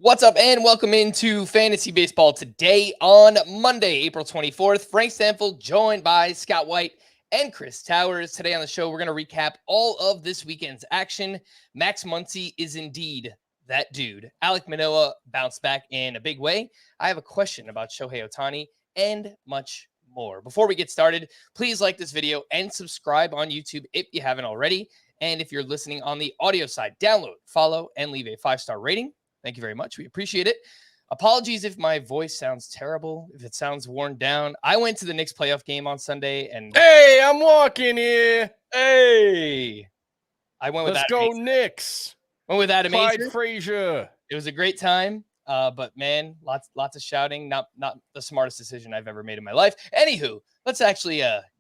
What's up, and welcome into Fantasy Baseball today on Monday, April 24th. Frank Stampfl joined by Scott White and Chris Towers. Today on the show, we're going to recap all of this weekend's action. Max Muncy is indeed that dude. Alek Manoah bounced back in a big way. I have a question about Shohei Ohtani and much more. Before we get started, please like this video and subscribe on YouTube if you haven't already. And if you're listening on the audio side, download, follow, and leave a 5-star rating. Thank you very much. We appreciate it. Apologies if my voice sounds terrible, if it sounds worn down. I went to the Knicks playoff game on Sunday, and hey, I'm walking here. Hey, I went with Let's Adam go Hazer. Knicks. Went with Adam Clyde Hazer. Frazier. It was a great time, but man, lots of shouting. Not the smartest decision I've ever made in my life. Anywho, let's actually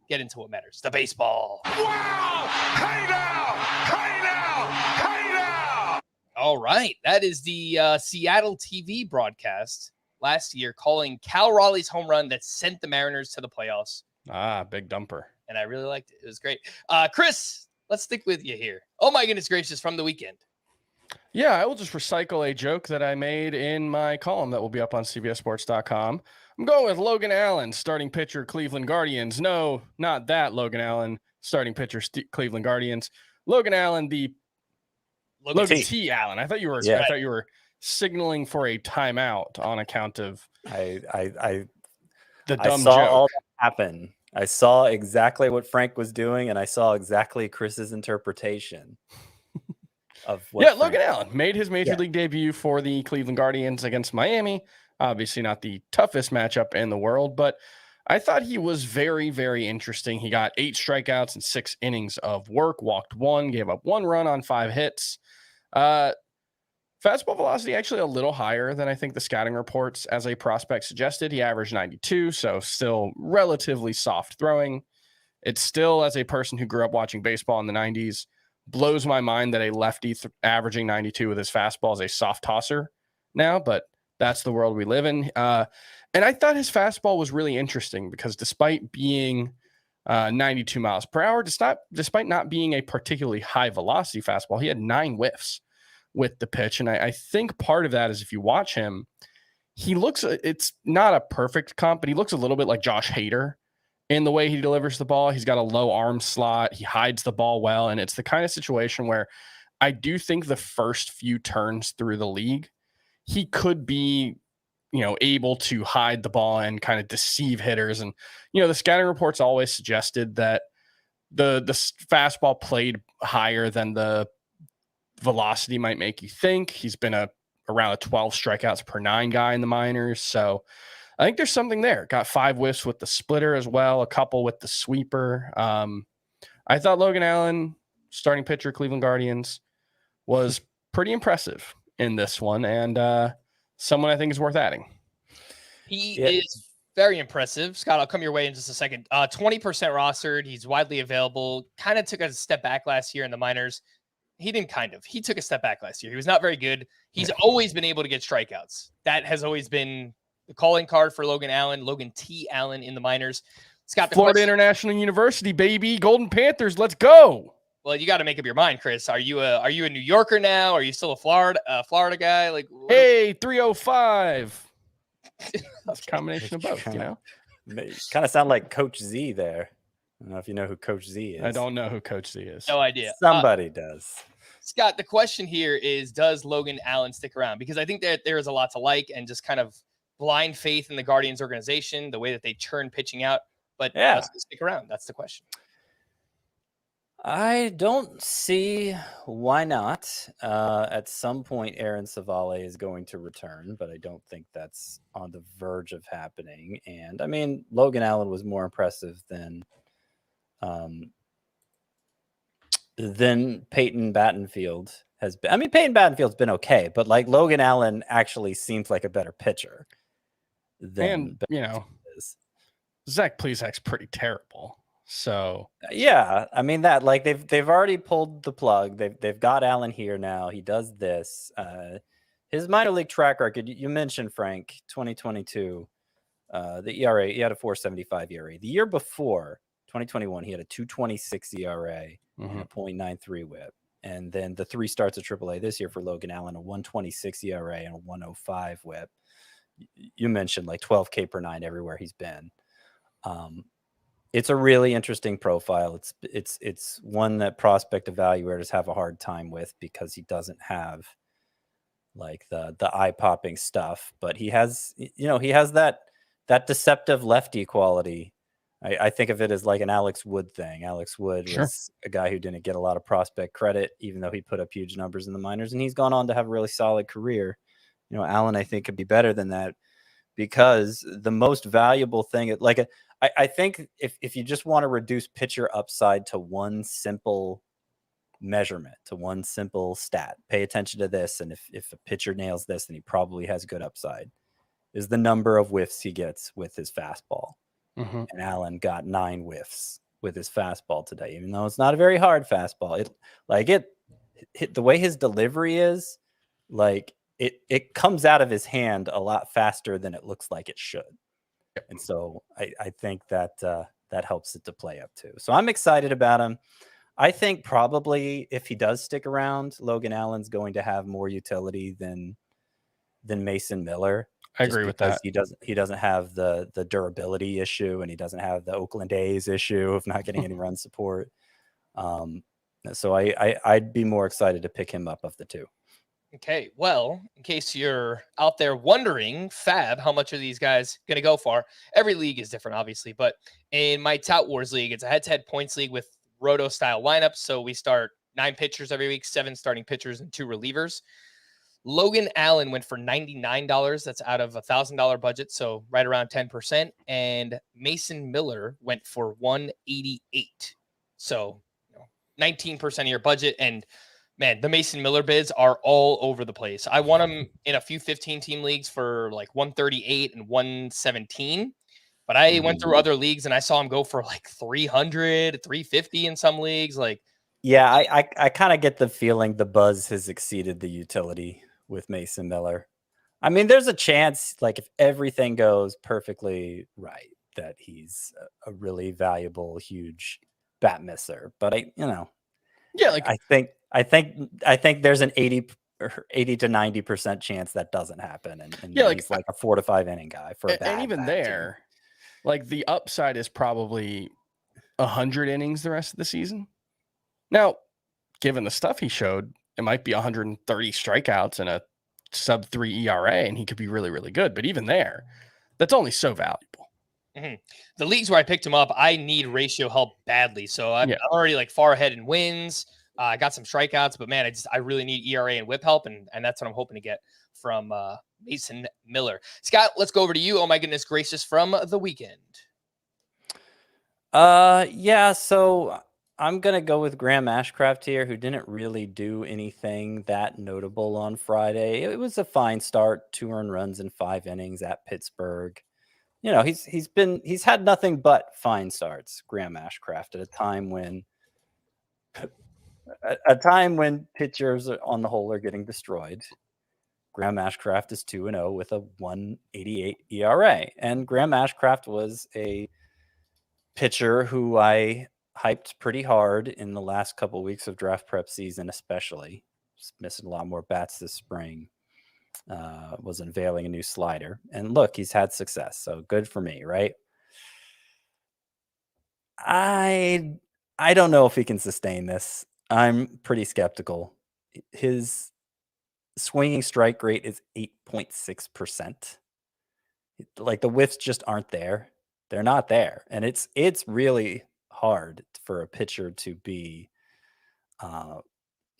get into what matters: the baseball. Wow! Hey now! Hey now! Hey now! All right, that is the Seattle TV broadcast last year calling Cal Raleigh's home run that sent the Mariners to the playoffs. Ah, big dumper. And I really liked it. It was great. Chris, let's stick with you here. Oh my goodness gracious, from the weekend. Yeah, I will just recycle a joke that I made in my column that will be up on CBSSports.com. I'm going with Logan Allen, starting pitcher, Cleveland Guardians. No, not that Logan Allen, starting pitcher, Cleveland Guardians. Logan Allen, the Logan T. Allen. I thought you were signaling for a timeout on account of I the dumb saw joke. all that happen. I saw exactly what Frank was doing, and I saw exactly Chris's interpretation of what Logan Allen made his major league debut for the Cleveland Guardians against Miami. Obviously not the toughest matchup in the world, but I thought he was very, very interesting. He got 8 strikeouts and 6 innings of work, walked 1, gave up 1 run on 5 hits. Fastball velocity actually a little higher than I think the scouting reports as a prospect suggested. He averaged 92, so still relatively soft throwing. It's still, as a person who grew up watching baseball in the 90s, blows my mind that a lefty averaging 92 with his fastball is a soft tosser now, but that's the world we live in. And I thought his fastball was really interesting because despite being 92 miles per hour, despite not being a particularly high velocity fastball, he had 9 whiffs with the pitch. And I think part of that is if you watch him, it's not a perfect comp, but he looks a little bit like Josh Hader in the way he delivers the ball. He's got a low arm slot. He hides the ball well. And it's the kind of situation where I do think the first few turns through the league, he could be, able to hide the ball and kind of deceive hitters. And, the scouting reports always suggested that the fastball played higher than the velocity might make you think. He's been around a 12 strikeouts per 9 guy in the minors. So I think there's something there. Got 5 whiffs with the splitter as well, a couple with the sweeper. I thought Logan Allen, starting pitcher, Cleveland Guardians, was pretty impressive in this one, and someone I think is worth adding. He is very impressive. Scott, I'll come your way in just a second. 20% rostered. He's widely available. Kind of took a step back last year in the minors. He took a step back last year. He was not very good. He's always been able to get strikeouts. That has always been the calling card for Logan Allen, Logan T. Allen in the minors. Scott, Florida International University, baby. Golden Panthers, let's go. Well, you got to make up your mind, Chris. Are you a New Yorker now? Are you still a Florida guy? Like, hey, 305. That's a combination of both, Kind of sound like Coach Z there. I don't know if you know who Coach Z is. I don't know who Coach Z is. No idea. Somebody does. Scott, the question here is, does Logan Allen stick around? Because I think that there is a lot to like and just kind of blind faith in the Guardians organization, the way that they churn pitching out. But does he stick around? That's the question. I don't see why not. At some point, Aaron Savale is going to return, but I don't think that's on the verge of happening. And I mean, Logan Allen was more impressive than Peyton Battenfield has been. I mean, Peyton Battenfield's been okay, but like Logan Allen actually seems like a better pitcher than Zach Plesac's pretty terrible. So yeah, I mean that like they've already pulled the plug. They've got Allen here now. He does this. His minor league track record. You mentioned Frank 2022. The ERA, he had a 4.75 ERA. The year before 2021, he had a 2.26 ERA and a 0.93 WHIP. And then the 3 starts at AAA this year for Logan Allen, a 1.26 ERA and a 1.05 WHIP. You mentioned like 12K per 9 everywhere he's been. It's a really interesting profile. It's one that prospect evaluators have a hard time with because he doesn't have like the eye-popping stuff, but he has that deceptive lefty quality. I think of it as like an Alex Wood thing. Alex Wood was a guy who didn't get a lot of prospect credit, even though he put up huge numbers in the minors, and he's gone on to have a really solid career. Allen, I think, could be better than that, because the most valuable thing, I think if you just want to reduce pitcher upside to one simple measurement, to one simple stat, pay attention to this, and if a pitcher nails this, then he probably has good upside, is the number of whiffs he gets with his fastball. Mm-hmm. And Allen got 9 whiffs with his fastball today, even though it's not a very hard fastball. The way his delivery is, like it comes out of his hand a lot faster than it looks like it should. And so I think that that helps it to play up too. So I'm excited about him. I think probably if he does stick around, Logan Allen's going to have more utility than Mason Miller. I agree with that. He doesn't have the durability issue, and he doesn't have the Oakland A's issue of not getting any run support. So I'd be more excited to pick him up of the two. Okay, well, in case you're out there wondering, Fab, how much are these guys going to go for? Every league is different, obviously, but in my Tout Wars league, it's a head-to-head points league with roto-style lineups, so we start 9 pitchers every week, 7 starting pitchers, and 2 relievers. Logan Allen went for $99. That's out of $1,000 budget, so right around 10%. And Mason Miller went for $188. So 19% of your budget. And man, the Mason Miller bids are all over the place. I won them in a few 15-team leagues for like 138 and 117. But I went through other leagues and I saw him go for like 300, 350 in some leagues. Yeah, I kind of get the feeling the buzz has exceeded the utility with Mason Miller. I mean, there's a chance, like if everything goes perfectly right, that he's a really valuable, huge bat misser. But I think there's an 80 to 90% chance that doesn't happen, and he's like a 4 to 5 inning guy for a bad. And even there, like the upside is probably 100 innings the rest of the season. Now, given the stuff he showed, it might be 130 strikeouts and a sub 3 ERA, and he could be really, really good. But even there, that's only so valuable. Mm-hmm. The leagues where I picked him up, I need ratio help badly. So I'm already like far ahead in wins. I got some strikeouts, but man, I really need ERA and whip help, and that's what I'm hoping to get from Mason Miller. Scott, let's go over to you. Oh my goodness gracious, from the weekend. So I'm going to go with Graham Ashcraft here, who didn't really do anything that notable on Friday. It was a fine start, 2 earned runs in 5 innings at Pittsburgh. He's had nothing but fine starts, Graham Ashcraft, at a time when pitchers on the whole are getting destroyed. Graham Ashcraft is 2-0 with a 1.88 ERA. And Graham Ashcraft was a pitcher who I hyped pretty hard in the last couple of weeks of draft prep season, especially. Just missing a lot more bats this spring. Was unveiling a new slider. And look, he's had success. So good for me, right? I don't know if he can sustain this. I'm pretty skeptical. His swinging strike rate is 8.6%. Like the whiffs just aren't there. They're not there. And it's really hard for a pitcher to be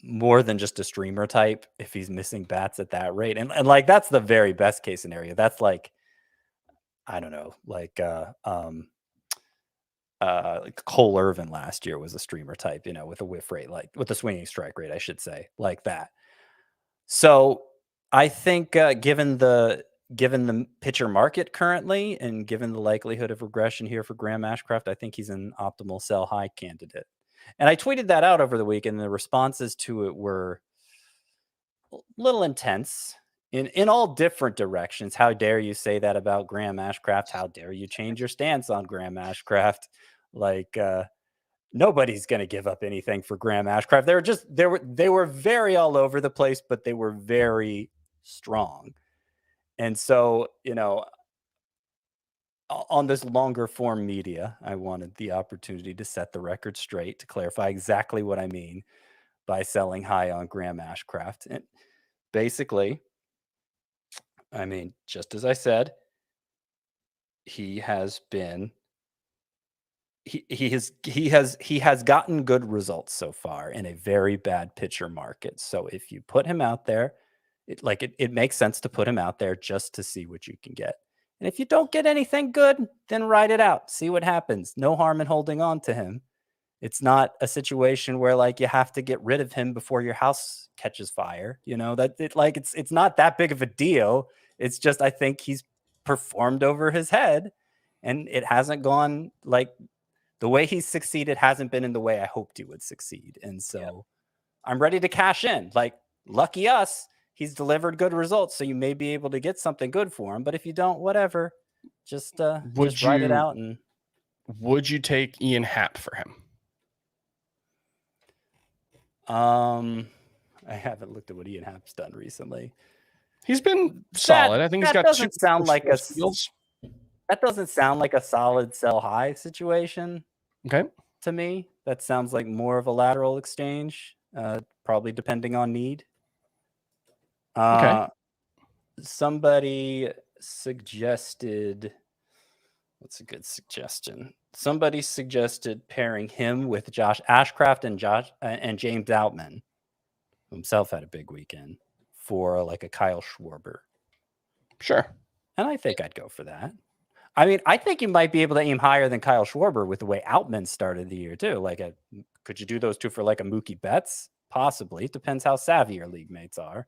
more than just a streamer type if he's missing bats at that rate. And like that's the very best case scenario. That's like, I don't know, like Cole Irvin last year was a streamer type, with a whiff rate, like with a swinging strike rate, I should say, like that. So I think given the pitcher market currently, and given the likelihood of regression here for Graham Ashcraft, I think he's an optimal sell high candidate. And I tweeted that out over the week, and the responses to it were a little intense in all different directions. How dare you say that about Graham Ashcraft? How dare you change your stance on Graham Ashcraft? Like, nobody's going to give up anything for Graham Ashcraft. They were very all over the place, but they were very strong. And so, on this longer form media, I wanted the opportunity to set the record straight, to clarify exactly what I mean by selling high on Graham Ashcraft. And basically, just as I said, he has gotten good results so far in a very bad pitcher market. So if you put him out there, it makes sense to put him out there just to see what you can get. And if you don't get anything good, then ride it out. See what happens. No harm in holding on to him. It's not a situation where you have to get rid of him before your house catches fire. It's not that big of a deal. It's just, I think he's performed over his head, and it hasn't gone the way he's succeeded hasn't been in the way I hoped he would succeed. And so I'm ready to cash in. Lucky us, he's delivered good results. So you may be able to get something good for him. But if you don't, whatever, just ride it out. And would you take Ian Happ for him? I haven't looked at what Ian Happ's done recently. He's been solid. I think he's got two steals. That doesn't sound like a solid sell high situation. Okay. To me, that sounds like more of a lateral exchange, probably depending on need. Okay. Somebody suggested, what's a good suggestion? Somebody suggested pairing him with Josh Ashcraft and James Outman, who himself had a big weekend, for a Kyle Schwarber. Sure. And I think I'd go for that. I think you might be able to aim higher than Kyle Schwarber with the way Outman started the year too. Could you do those two for a Mookie Betts? Possibly. It depends how savvy your league mates are.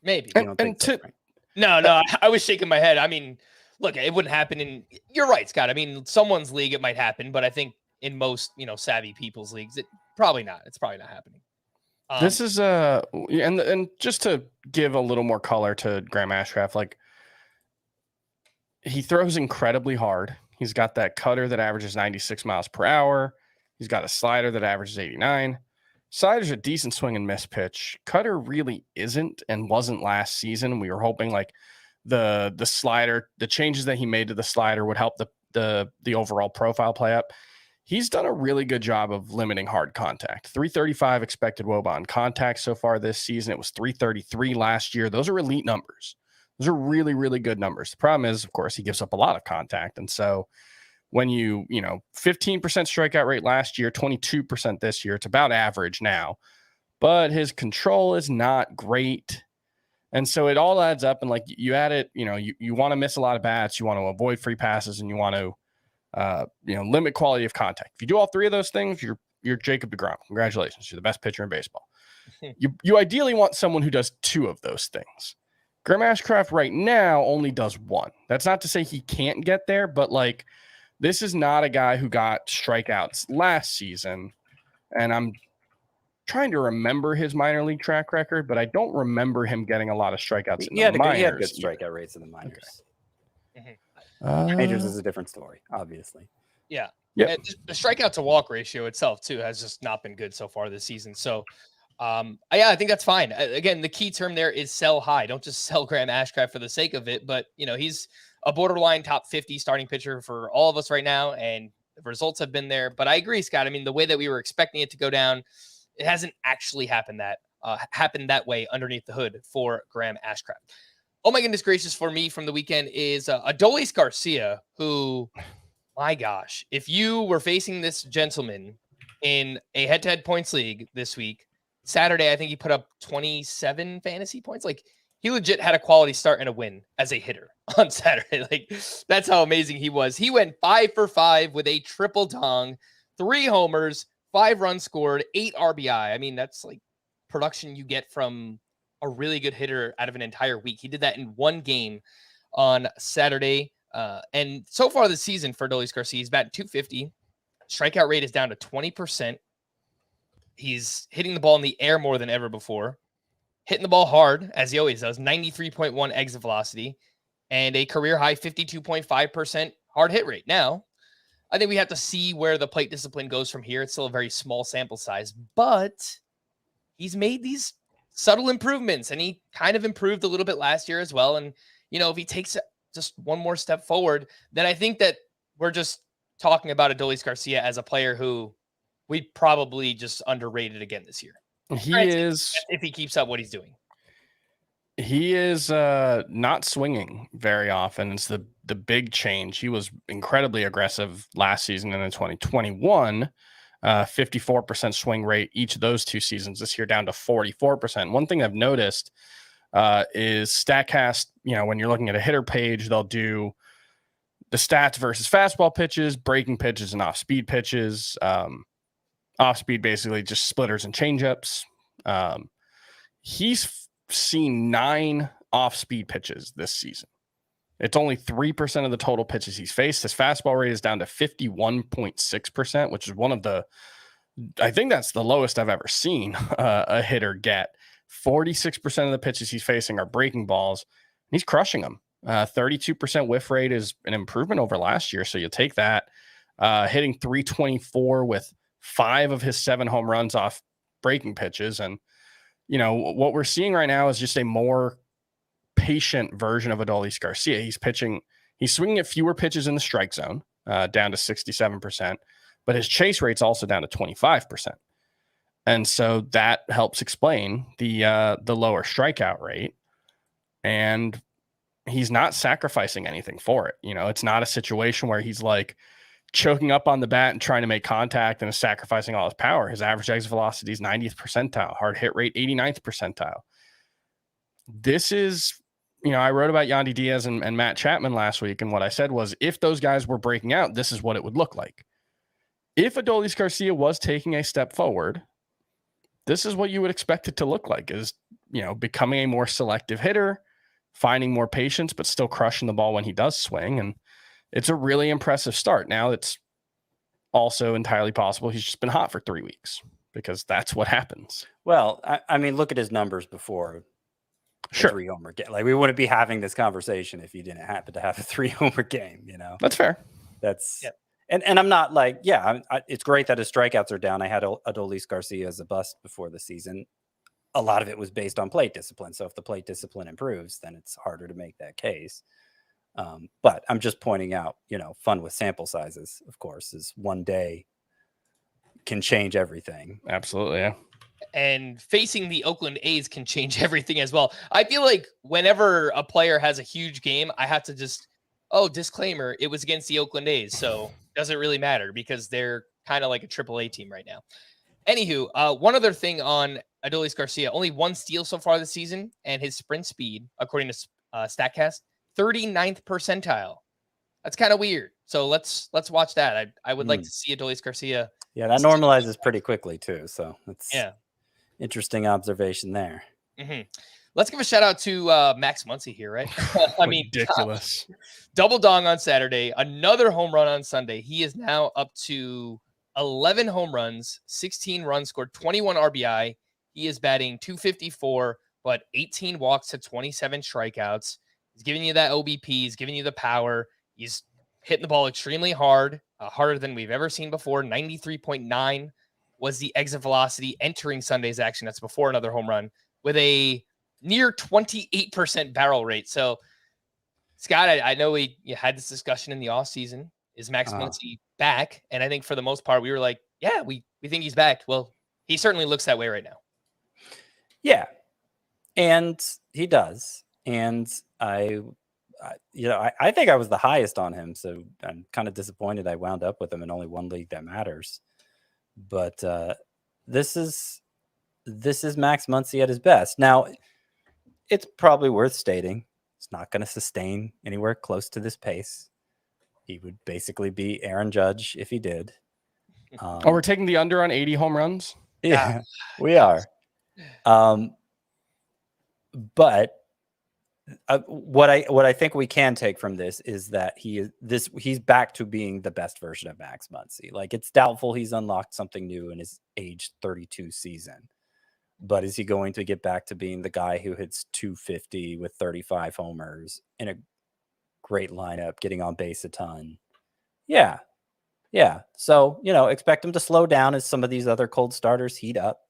Maybe. No, I was shaking my head. Look, it wouldn't happen you're right, Scott. Someone's league, it might happen, but I think in most, savvy people's leagues, it's probably not happening. This is and just to give a little more color to Graham Ashcraft, he throws incredibly hard. He's got that cutter that averages 96 miles per hour. He's got a slider that averages 89. Slider's a decent swing and miss pitch. Cutter really isn't and wasn't last season. We were hoping the slider, the changes that he made to the slider would help the overall profile play up. He's done a really good job of limiting hard contact. 335 expected WOBA on contact so far this season. It was 333 last year. Those are elite numbers. Those are really, really good numbers. The problem is, of course, he gives up a lot of contact. And so when 15% strikeout rate last year, 22% this year, it's about average now. But his control is not great. And so it all adds up. And you add it, you want to miss a lot of bats. You want to avoid free passes, and you want to, limit quality of contact. If you do all three of those things, you're Jacob deGrom. Congratulations. You're the best pitcher in baseball. You ideally want someone who does two of those things. Graham Ashcraft right now only does one. That's not to say he can't get there, but this is not a guy who got strikeouts last season. And I'm trying to remember his minor league track record, but I don't remember him getting a lot of strikeouts in the minors. He had good strikeout rates in the minors. Okay. Majors is a different story, obviously. Yeah. Yep. The strikeout to walk ratio itself too has just not been good so far this season. So I think that's fine. Again, the key term there is sell high. Don't just sell Graham Ashcraft for the sake of it, but he's a borderline top 50 starting pitcher for all of us right now, and the results have been there. But I agree, Scott. The way that we were expecting it to go down, it hasn't actually happened that way underneath the hood for Graham Ashcraft. Oh my goodness gracious, for me from the weekend is Adolis Garcia, who, my gosh, if you were facing this gentleman in a head-to-head points league this week, Saturday, I think he put up 27 fantasy points. He legit had a quality start and a win as a hitter on Saturday. That's how amazing he was. He went 5 for 5 with a triple dong, 3 homers, 5 runs scored, 8 RBI. That's production you get from a really good hitter out of an entire week. He did that in one game on Saturday. And so far this season for Adolis Garcia, he's batting .250. Strikeout rate is down to 20%. He's hitting the ball in the air more than ever before. Hitting the ball hard, as he always does, 93.1 exit velocity, and a career high 52.5% hard hit rate. Now, I think we have to see where the plate discipline goes from here. It's still a very small sample size, but he's made these subtle improvements, and he kind of improved a little bit last year as well. And, if he takes just one more step forward, then I think that we're just talking about Adolis Garcia as a player who we probably just underrated again this year. If he keeps up what he's doing. He is not swinging very often. It's the big change. He was incredibly aggressive last season and in 2021. 54% swing rate each of those 2 seasons. This year down to 44%. One thing I've noticed is StatCast, when you're looking at a hitter page, they'll do the stats versus fastball pitches, breaking pitches, and off-speed pitches. Off-speed basically just splitters and changeups. He's seen 9 off-speed pitches this season. It's only 3% of the total pitches he's faced. His fastball rate is down to 51.6%, which is one of I think that's the lowest I've ever seen a hitter get. 46% of the pitches he's facing are breaking balls. He's crushing them. 32% whiff rate is an improvement over last year, so you'll take that. Hitting 324 with 5 of his 7 home runs off breaking pitches. And what we're seeing right now is just a more patient version of Adolis Garcia. He's swinging at fewer pitches in the strike zone, down to 67%, but his chase rate's also down to 25%. And so that helps explain the lower strikeout rate. And he's not sacrificing anything for it. It's not a situation where he's like choking up on the bat and trying to make contact and is sacrificing all his power. His average exit velocity is 90th percentile, hard hit rate 89th percentile. This is, I wrote about Yandy Diaz and Matt Chapman last week, and what I said was, if those guys were breaking out, this is what it would look like. If Adolis Garcia was taking a step forward, this is what you would expect it to look like, is, becoming a more selective hitter, finding more patience, but still crushing the ball when he does swing. And it's a really impressive start. Now it's also entirely possible he's just been hot for 3 weeks, because that's what happens. Well, I mean, look at his numbers before. Sure. 3 homer game. Like, we wouldn't be having this conversation if you didn't happen to have a 3 homer game, That's fair. That's and I'm not like, it's great that his strikeouts are down. I had Adolis Garcia as a bust before the season. A lot of it was based on plate discipline. So if the plate discipline improves, then it's harder to make that case. But I'm just pointing out, fun with sample sizes, of course, is one day can change everything. Absolutely. Yeah. And facing the Oakland A's can change everything as well. I feel like whenever a player has a huge game, I have to just, disclaimer, it was against the Oakland A's. So doesn't really matter because they're kind of like a AAA team right now. Anywho, one other thing on Adolis Garcia, only 1 steal so far this season, and his sprint speed, according to StatCast, 39th percentile. That's kind of weird. So let's watch that. I would like to see Adolis Garcia. Yeah, that normalizes pretty quickly too. So that's interesting observation there. Mm-hmm. Let's give a shout out to Max Muncy here, right? I mean, ridiculous. Double dong on Saturday, another home run on Sunday. He is now up to 11 home runs, 16 runs scored, 21 RBI. He is batting .254, but 18 walks to 27 strikeouts. He's giving you that OBP. He's giving you the power. He's hitting the ball extremely hard, harder than we've ever seen before. 93.9 was the exit velocity entering Sunday's action. That's before another home run, with a near 28% barrel rate. So, Scott, I know you had this discussion in the offseason. Is Max Muncy back? And I think for the most part, we were like, yeah, we think he's back. Well, he certainly looks that way right now. Yeah, and he does. And I think I was the highest on him, so I'm kind of disappointed I wound up with him in only one league that matters. But this is Max Muncy at his best. Now, it's probably worth stating it's not going to sustain anywhere close to this pace. He would basically be Aaron Judge if he did. We're taking the under on 80 home runs? Yeah, we are. But what I think we can take from this is that he's back to being the best version of Max Muncy. Like, it's doubtful he's unlocked something new in his age 32 season. But is he going to get back to being the guy who hits 250 with 35 homers in a great lineup, getting on base a ton? Yeah. Yeah. So, expect him to slow down as some of these other cold starters heat up.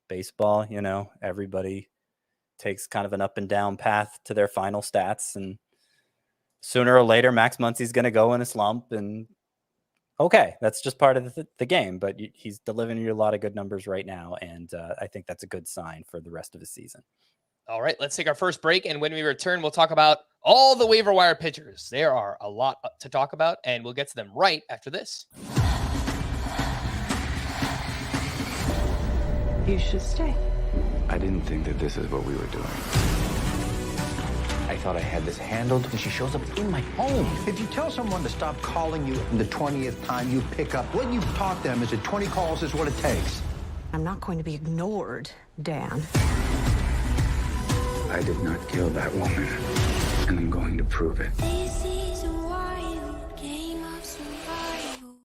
Baseball, everybody takes kind of an up and down path to their final stats. And sooner or later, Max Muncy's going to go in a slump. And okay, that's just part of the game. But he's delivering you a lot of good numbers right now. And I think that's a good sign for the rest of the season. All right, let's take our first break. And when we return, we'll talk about all the waiver wire pitchers. There are a lot to talk about, and we'll get to them right after this. You should stay. I didn't think that this is what we were doing. I thought I had this handled, and she shows up in my home. If you tell someone to stop calling you the 20th time you pick up, what you've taught them is that 20 calls is what it takes. I'm not going to be ignored, Dan. I did not kill that woman, and I'm going to prove it. This is a wild game of survival.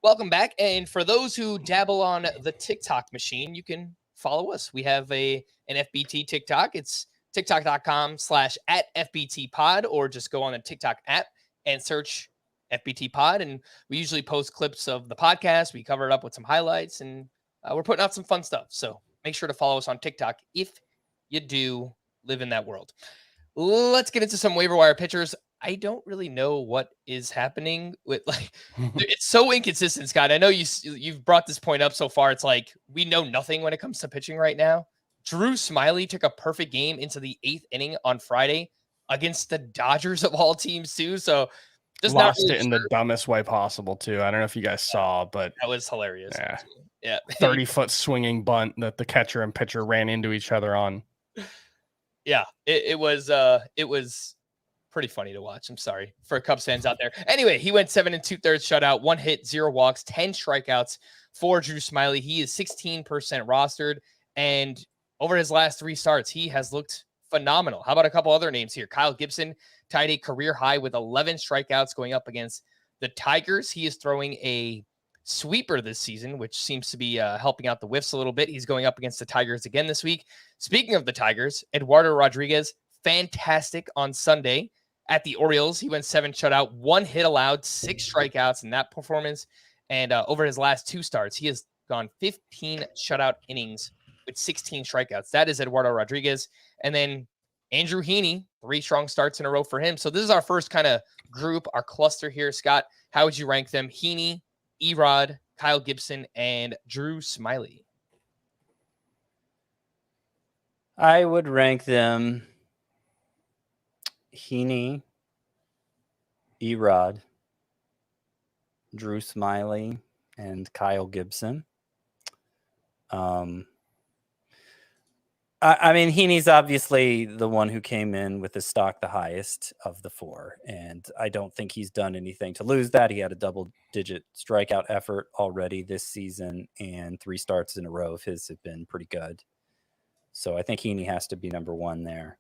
Welcome back. And for those who dabble on the TikTok machine, you can follow us. We have an FBT TikTok. It's tiktok.com/@FBTpod, or just go on the TikTok app and search FBT Pod. And we usually post clips of the podcast. We cover it up with some highlights, and we're putting out some fun stuff. So make sure to follow us on TikTok if you do live in that world. Let's get into some waiver wire pitchers. I don't really know what is happening with it's so inconsistent, Scott. I know you've brought this point up so far. It's like we know nothing when it comes to pitching right now. Drew Smyly took a perfect game into the 8th inning on Friday against the Dodgers of all teams too. So just lost it in the dumbest way possible too. I don't know if you guys saw, but that was hilarious. Yeah. 30-foot swinging bunt that the catcher and pitcher ran into each other on. Yeah, it was pretty funny to watch. I'm sorry for Cubs fans out there. Anyway, he went 7 2/3 shutout, 1 hit, 0 walks, 10 strikeouts for Drew Smyly. He is 16% rostered, and over his last 3 starts, he has looked phenomenal. How about a couple other names here? Kyle Gibson tied a career high with 11 strikeouts going up against the Tigers. He is throwing a sweeper this season, which seems to be helping out the whiffs a little bit. He's going up against the Tigers again this week. Speaking of the Tigers, Eduardo Rodriguez, fantastic on Sunday at the Orioles. He went 7 shutout, 1 hit allowed, 6 strikeouts in that performance. And over his last 2 starts, he has gone 15 shutout innings with 16 strikeouts. That is Eduardo Rodriguez. And then Andrew Heaney, 3 strong starts in a row for him. So this is our first kind of group, our cluster here. Scott, how would you rank them? Heaney, Erod, Kyle Gibson, and Drew Smyly. I would rank them Heaney, Erod, Drew Smyly, and Kyle Gibson. I mean, Heaney's obviously the one who came in with his stock the highest of the 4, and I don't think he's done anything to lose that. He had a double-digit strikeout effort already this season, and 3 starts in a row of his have been pretty good. So I think Heaney has to be number 1 there.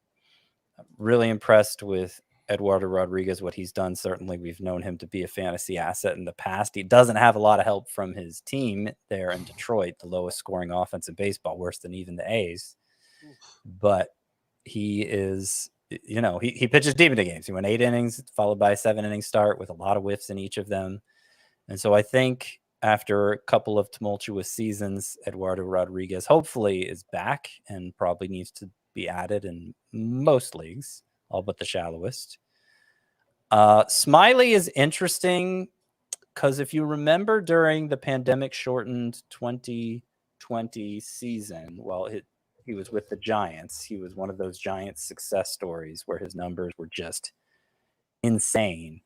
I'm really impressed with Eduardo Rodriguez, what he's done. Certainly, we've known him to be a fantasy asset in the past. He doesn't have a lot of help from his team there in Detroit, the lowest scoring offense in baseball, worse than even the A's. But he is, he pitches deep into games. He went 8 innings, followed by a 7-inning start with a lot of whiffs in each of them. And so I think after a couple of tumultuous seasons, Eduardo Rodriguez hopefully is back and probably needs to be added in most leagues, all but the shallowest. Smyly is interesting because if you remember during the pandemic-shortened 2020 season, he was with the Giants. He was one of those Giants success stories where his numbers were just insane.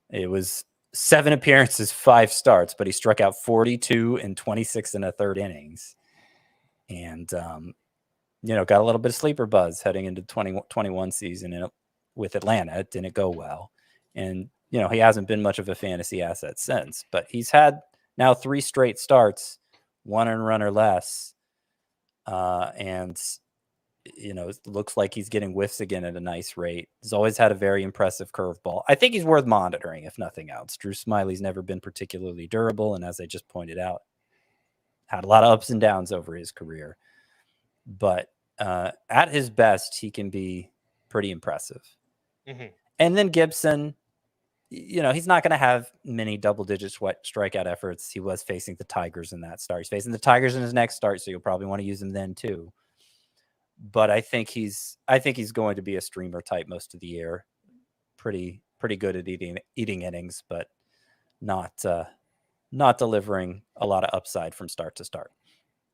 It was 7 appearances, 5 starts, but he struck out 42 in 26 1/3 innings. And, got a little bit of sleeper buzz heading into the 2021 season with Atlanta. It didn't go well. And, he hasn't been much of a fantasy asset since. But he's had now 3 straight starts, 1 earned run or less. And it looks like he's getting whiffs again at a nice rate. He's always had a very impressive curveball. I think he's worth monitoring, if nothing else. Drew Smyly's never been particularly durable, and as I just pointed out, had a lot of ups and downs over his career. But at his best, he can be pretty impressive. Mm-hmm. And then Gibson, he's not going to have many double-digit strikeout efforts. He was facing the Tigers in that start. He's facing the Tigers in his next start, so you'll probably want to use him then too. But I think he's going to be a streamer type most of the year. Pretty good at eating innings, but not delivering a lot of upside from start to start.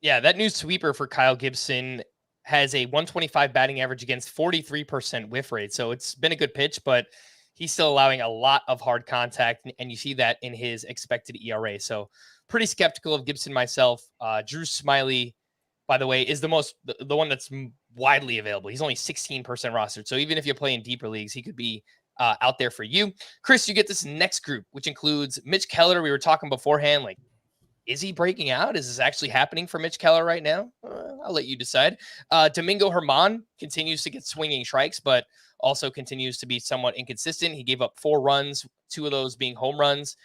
Yeah, that new sweeper for Kyle Gibson has a 125 batting average against 43% whiff rate. So it's been a good pitch, but he's still allowing a lot of hard contact, and you see that in his expected ERA. So pretty skeptical of Gibson myself. Drew Smyly, by the way, is the one that's widely available. He's only 16% rostered. So even if you play in deeper leagues, he could be out there for you. Chris, you get this next group, which includes Mitch Keller. We were talking beforehand, like, is he breaking out? Is this actually happening for Mitch Keller right now? I'll let you decide. Domingo Germán continues to get swinging strikes, but also continues to be somewhat inconsistent. He gave up 4 runs, 2 of those being home runs,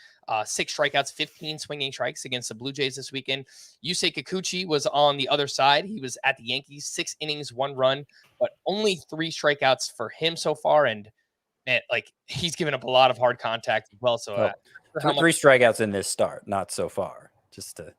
6 strikeouts, 15 swinging strikes against the Blue Jays this weekend. Yusei Kikuchi was on the other side. He was at the Yankees, 6 innings, 1 run, but only 3 strikeouts for him so far. And man, like, he's given up a lot of hard contact as well. So 3 strikeouts in this start, not so far. Just to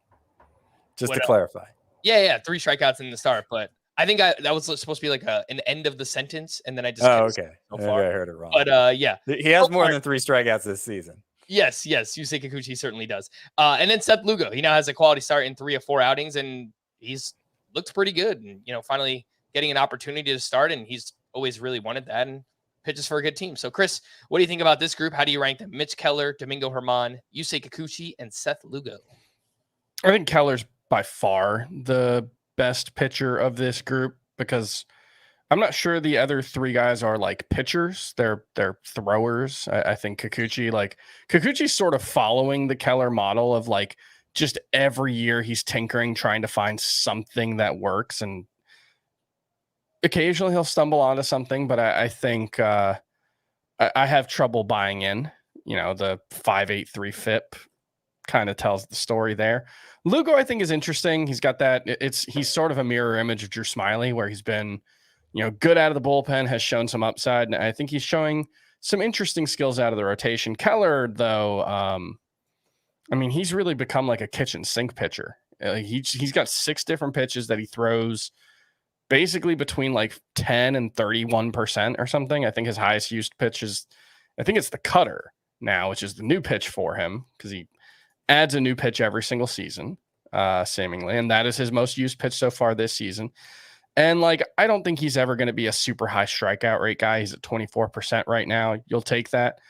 clarify. Yeah, 3 strikeouts in the start, but I think that was supposed to be like an end of the sentence, and then I just okay. So far. I heard it wrong. But yeah, he has more than 3 strikeouts this season. Yes, Yusei Kikuchi certainly does. And then Seth Lugo, he now has a quality start in 3 of 4 outings, and he's looked pretty good. And finally getting an opportunity to start, and he's always really wanted that, and pitches for a good team. So Chris, what do you think about this group? How do you rank them? Mitch Keller, Domingo Germán, Yusei Kikuchi, and Seth Lugo. I think Keller's by far the best pitcher of this group, because I'm not sure the other 3 guys are like pitchers. They're throwers. I think Kikuchi's sort of following the Keller model of like just every year he's tinkering, trying to find something that works, and occasionally he'll stumble onto something. But I think I have trouble buying in. The 5.83 FIP kind of tells the story there. Lugo, I think, is interesting. He's got that. He's sort of a mirror image of Drew Smyly, where he's been, good out of the bullpen, has shown some upside, and I think he's showing some interesting skills out of the rotation. Keller, though, he's really become like a kitchen sink pitcher. He's got 6 different pitches that he throws, basically between like 10 and 31% or something. I think his highest used pitch is, I think it's the cutter now, which is the new pitch for him, because he adds a new pitch every single season, seemingly. And that is his most used pitch so far this season. And I don't think he's ever going to be a super high strikeout rate guy. He's at 24% right now. You'll take that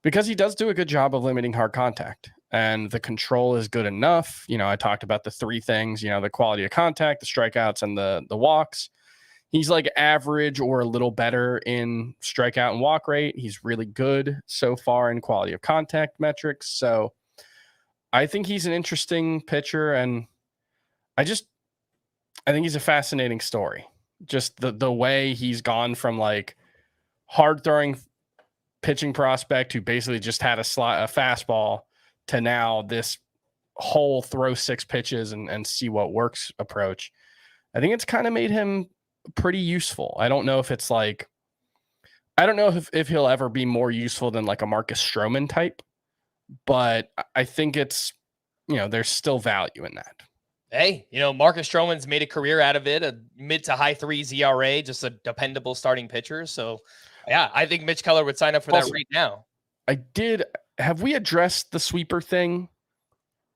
because he does do a good job of limiting hard contact, and the control is good enough. I talked about the 3 things, the quality of contact, the strikeouts, and the walks. He's like average or a little better in strikeout and walk rate. He's really good so far in quality of contact metrics. So I think he's an interesting pitcher, and I think he's a fascinating story. Just the way he's gone from like hard throwing pitching prospect who basically just had a fastball to now this whole throw 6 pitches and see what works approach. I think it's kind of made him pretty useful. I don't know if it's like, I don't know if he'll ever be more useful than like a Marcus Stroman type, but I think it's, there's still value in that. Hey, Marcus Stroman's made a career out of it, a mid to high 3s ERA, just a dependable starting pitcher. So yeah, I think Mitch Keller would sign up for that right now. Have we addressed the sweeper thing?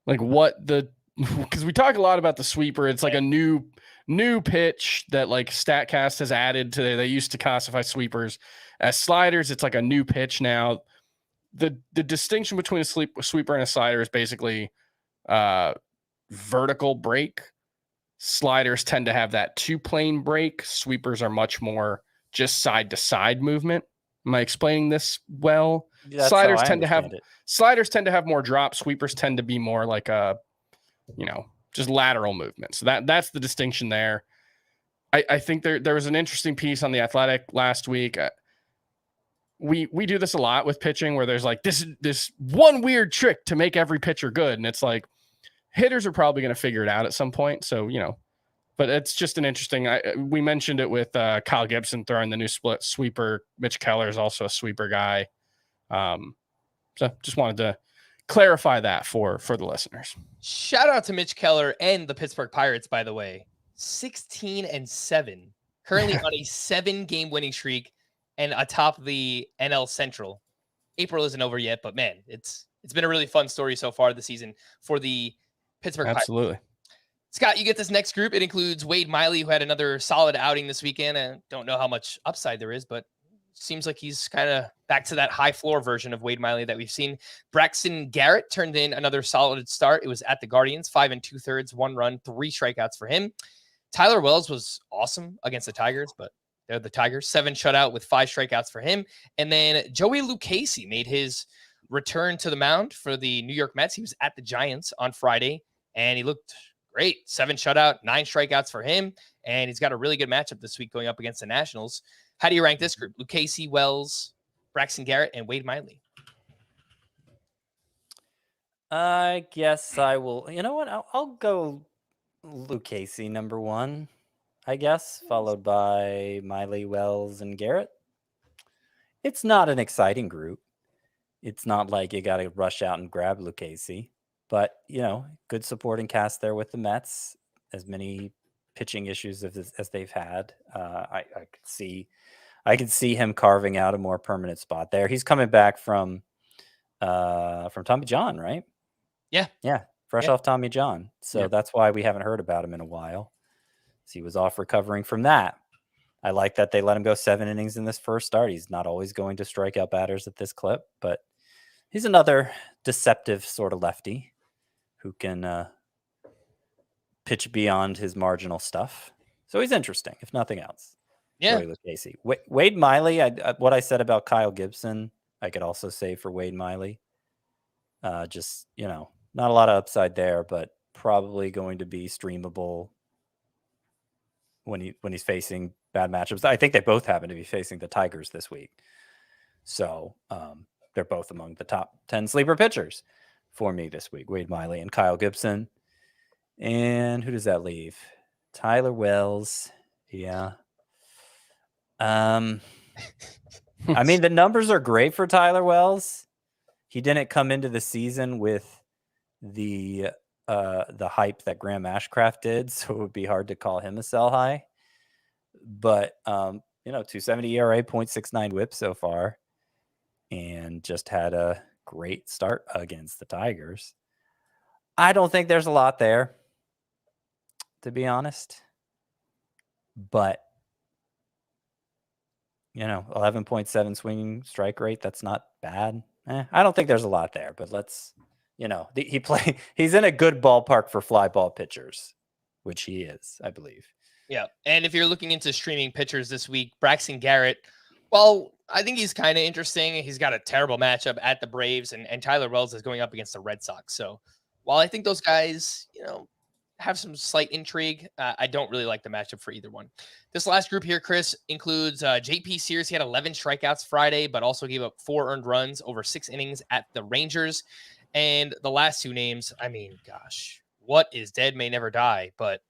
Like because we talk a lot about the sweeper. It's like a new pitch that like StatCast has added to they used to classify sweepers as sliders. It's like a new pitch now. The distinction between a sweeper and a slider is basically vertical break. Sliders tend to have that 2-plane break. Sweepers are much more just side to side movement. Am I explaining this well? That's sliders how I tend to have understand it. Sliders tend to have more drop. Sweepers tend to be more like a, just lateral movement. So that's the distinction there. I think there was an interesting piece on The Athletic last week. We do this a lot with pitching, where there's like this one weird trick to make every pitcher good, and it's like hitters are probably going to figure it out at some point. So but it's just an interesting. We mentioned it with Kyle Gibson throwing the new split sweeper. Mitch Keller is also a sweeper guy. So just wanted to clarify that for the listeners. Shout out to Mitch Keller and the Pittsburgh Pirates, by the way. 16-7, currently on a 7-game winning streak and atop the NL Central. April isn't over yet, but man, it's been a really fun story so far this season for the Pittsburgh Absolutely. Pirates. Scott, you get this next group. It includes Wade Miley, who had another solid outing this weekend. I don't know how much upside there is, but seems like he's kind of back to that high floor version of Wade Miley that we've seen. Braxton Garrett turned in another solid start. It was at the Guardians, 5 2/3, 1 run, 3 strikeouts for him. Tyler Wells was awesome against the Tigers, but they're the Tigers. 7 shutout with 5 strikeouts for him. And then Joey Lucchesi made his return to the mound for the New York Mets. He was at the Giants on Friday, and he looked great. 7 shutout, 9 strikeouts for him, and he's got a really good matchup this week going up against the Nationals. How do you rank this group? Lucchesi, Wells, Braxton Garrett, and Wade Miley. I guess I will. You know what? I'll go Lucchesi number 1, I guess, followed by Miley, Wells, and Garrett. It's not an exciting group. It's not like you got to rush out and grab Lucchesi, but good supporting cast there with the Mets. As many pitching issues as they've had, I could see him carving out a more permanent spot there. He's coming back from Tommy John, right? Yeah, fresh off Tommy John. So that's why we haven't heard about him in a while. So he was off recovering from that. I like that they let him go 7 innings in this first start. He's not always going to strike out batters at this clip, but he's another deceptive sort of lefty who can pitch beyond his marginal stuff. So he's interesting, if nothing else. Yeah. Casey. Wade Miley, what I said about Kyle Gibson, I could also say for Wade Miley. Just, not a lot of upside there, but probably going to be streamable when he's facing bad matchups. I think they both happen to be facing the Tigers this week. So they're both among the top 10 sleeper pitchers for me this week, Wade Miley and Kyle Gibson. And who does that leave? Tyler Wells. Yeah. I mean, the numbers are great for Tyler Wells. He didn't come into the season with the hype that Graham Ashcraft did, so it would be hard to call him a sell high. But 2.70 ERA, 0.69 WHIP so far, and just had a great start against the Tigers. I don't think there's a lot there, to be honest. But 11.7 swinging strike rate, that's not bad. I don't think there's a lot there, but let's, he's in a good ballpark for fly ball pitchers, which he is, I believe. Yeah. And if you're looking into streaming pitchers this week, Braxton Garrett, well, I think he's kind of interesting. He's got a terrible matchup at the Braves, and Tyler Wells is going up against the Red Sox. So while I think those guys, have some slight intrigue, I don't really like the matchup for either one. This last group here, Chris, includes JP Sears. He had 11 strikeouts Friday, but also gave up 4 earned runs over 6 innings at the Rangers. And the last 2 names, I mean, gosh, what is dead may never die, but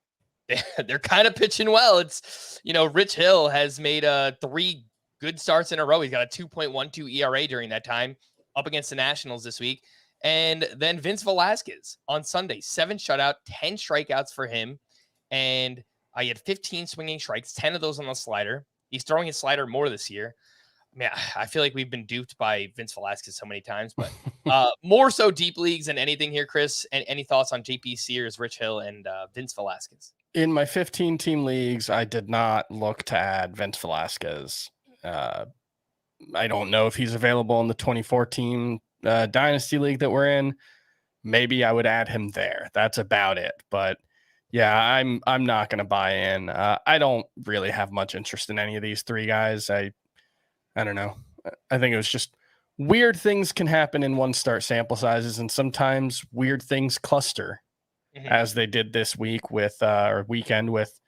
they're kind of pitching well. It's, Rich Hill has made 3 good starts in a row. He's got a 2.12 ERA during that time up against the Nationals this week. And then Vince Velasquez on Sunday, 7 shutout, 10 strikeouts for him. And he had 15 swinging strikes, 10 of those on the slider. He's throwing his slider more this year. I mean, I feel like we've been duped by Vince Velasquez so many times, but more so deep leagues than anything here, Chris. And any thoughts on JP Sears, Rich Hill, and Vince Velasquez? In my 15-team leagues, I did not look to add Vince Velasquez. I don't know if he's available in the 24-team Dynasty League that we're in. Maybe I would add him there. That's about it. But yeah, I'm not going to buy in. I don't really have much interest in any of these 3 guys. I don't know. I think it was just weird things can happen in one start sample sizes, and sometimes weird things cluster, as they did this week with or weekend with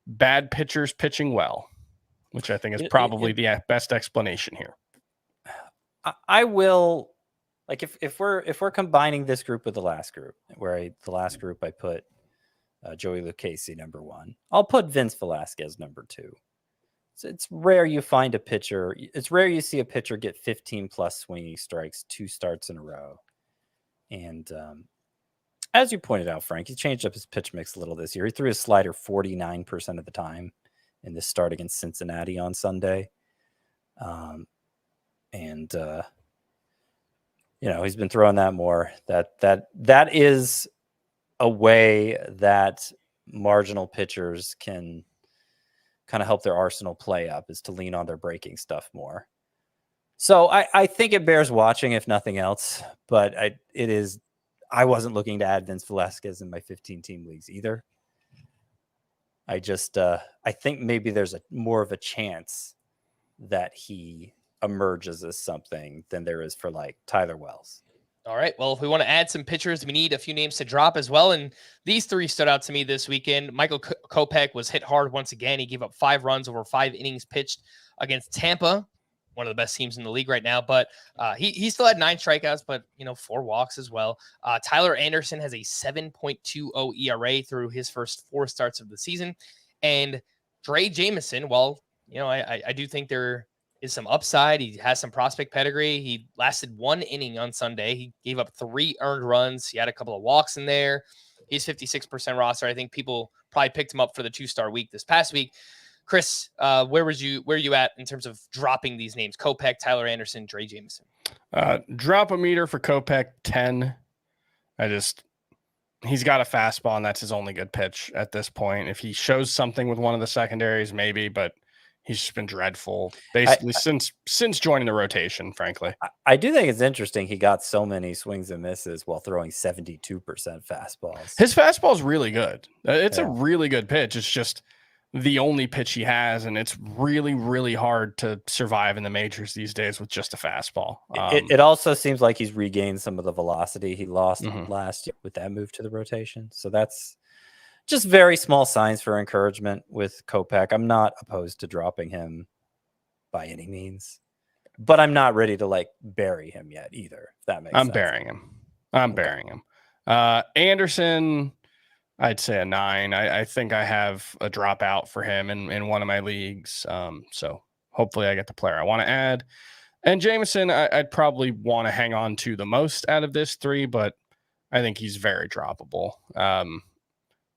bad pitchers pitching well, which I think is probably the best explanation here. I will, like, if we're combining this group with the last group, where the last group I put Joey Lucchesi number 1, I'll put Vince Velasquez number 2. it's rare you find a pitcher. It's rare you see a pitcher get 15 plus swinging strikes 2 starts in a row. And as you pointed out, Frank, he changed up his pitch mix a little this year. He threw his slider 49% of the time in this start against Cincinnati on Sunday. He's been throwing that more. That is a way that marginal pitchers can kind of help their arsenal play up, is to lean on their breaking stuff more. So I think it bears watching, if nothing else. But I wasn't looking to add Vince Velasquez in my 15-team leagues either. I think maybe there's more of a chance that he emerges as something than there is for like Tyler Wells. All right. Well, if we want to add some pitchers, we need a few names to drop as well. And these 3 stood out to me this weekend. Michael Kopech was hit hard once again. He gave up 5 runs over 5 innings pitched against Tampa, one of the best teams in the league right now. But he still had 9 strikeouts, but 4 walks as well. Tyler Anderson has a 7.20 ERA through his first 4 starts of the season. And Dre Jameson, well, I do think there is some upside. He has some prospect pedigree. He lasted 1 inning on Sunday. He gave up 3 earned runs. He had a couple of walks in there. He's 56% roster. I think people probably picked him up for the 2-star week this past week. Chris, where are you at in terms of dropping these names? Kopech, Tyler Anderson, Dre Jameson. Drop a meter for Kopech, 10. He's got a fastball, and that's his only good pitch at this point. If he shows something with one of the secondaries, maybe, but he's just been dreadful basically since joining the rotation, frankly. I do think it's interesting he got so many swings and misses while throwing 72% fastballs. His fastball is really good. It's a really good pitch. It's just the only pitch he has, and it's really, really hard to survive in the majors these days with just a fastball. It also seems like he's regained some of the velocity he lost last year with that move to the rotation. So that's just very small signs for encouragement with Kopech. I'm not opposed to dropping him by any means, but I'm not ready to bury him yet either. If that makes sense. I'm burying him. Anderson, I'd say a 9. I think I have a dropout for him in one of my leagues. So hopefully I get the player I want to add. And Jameson, I'd probably want to hang on to the most out of this 3, but I think he's very droppable.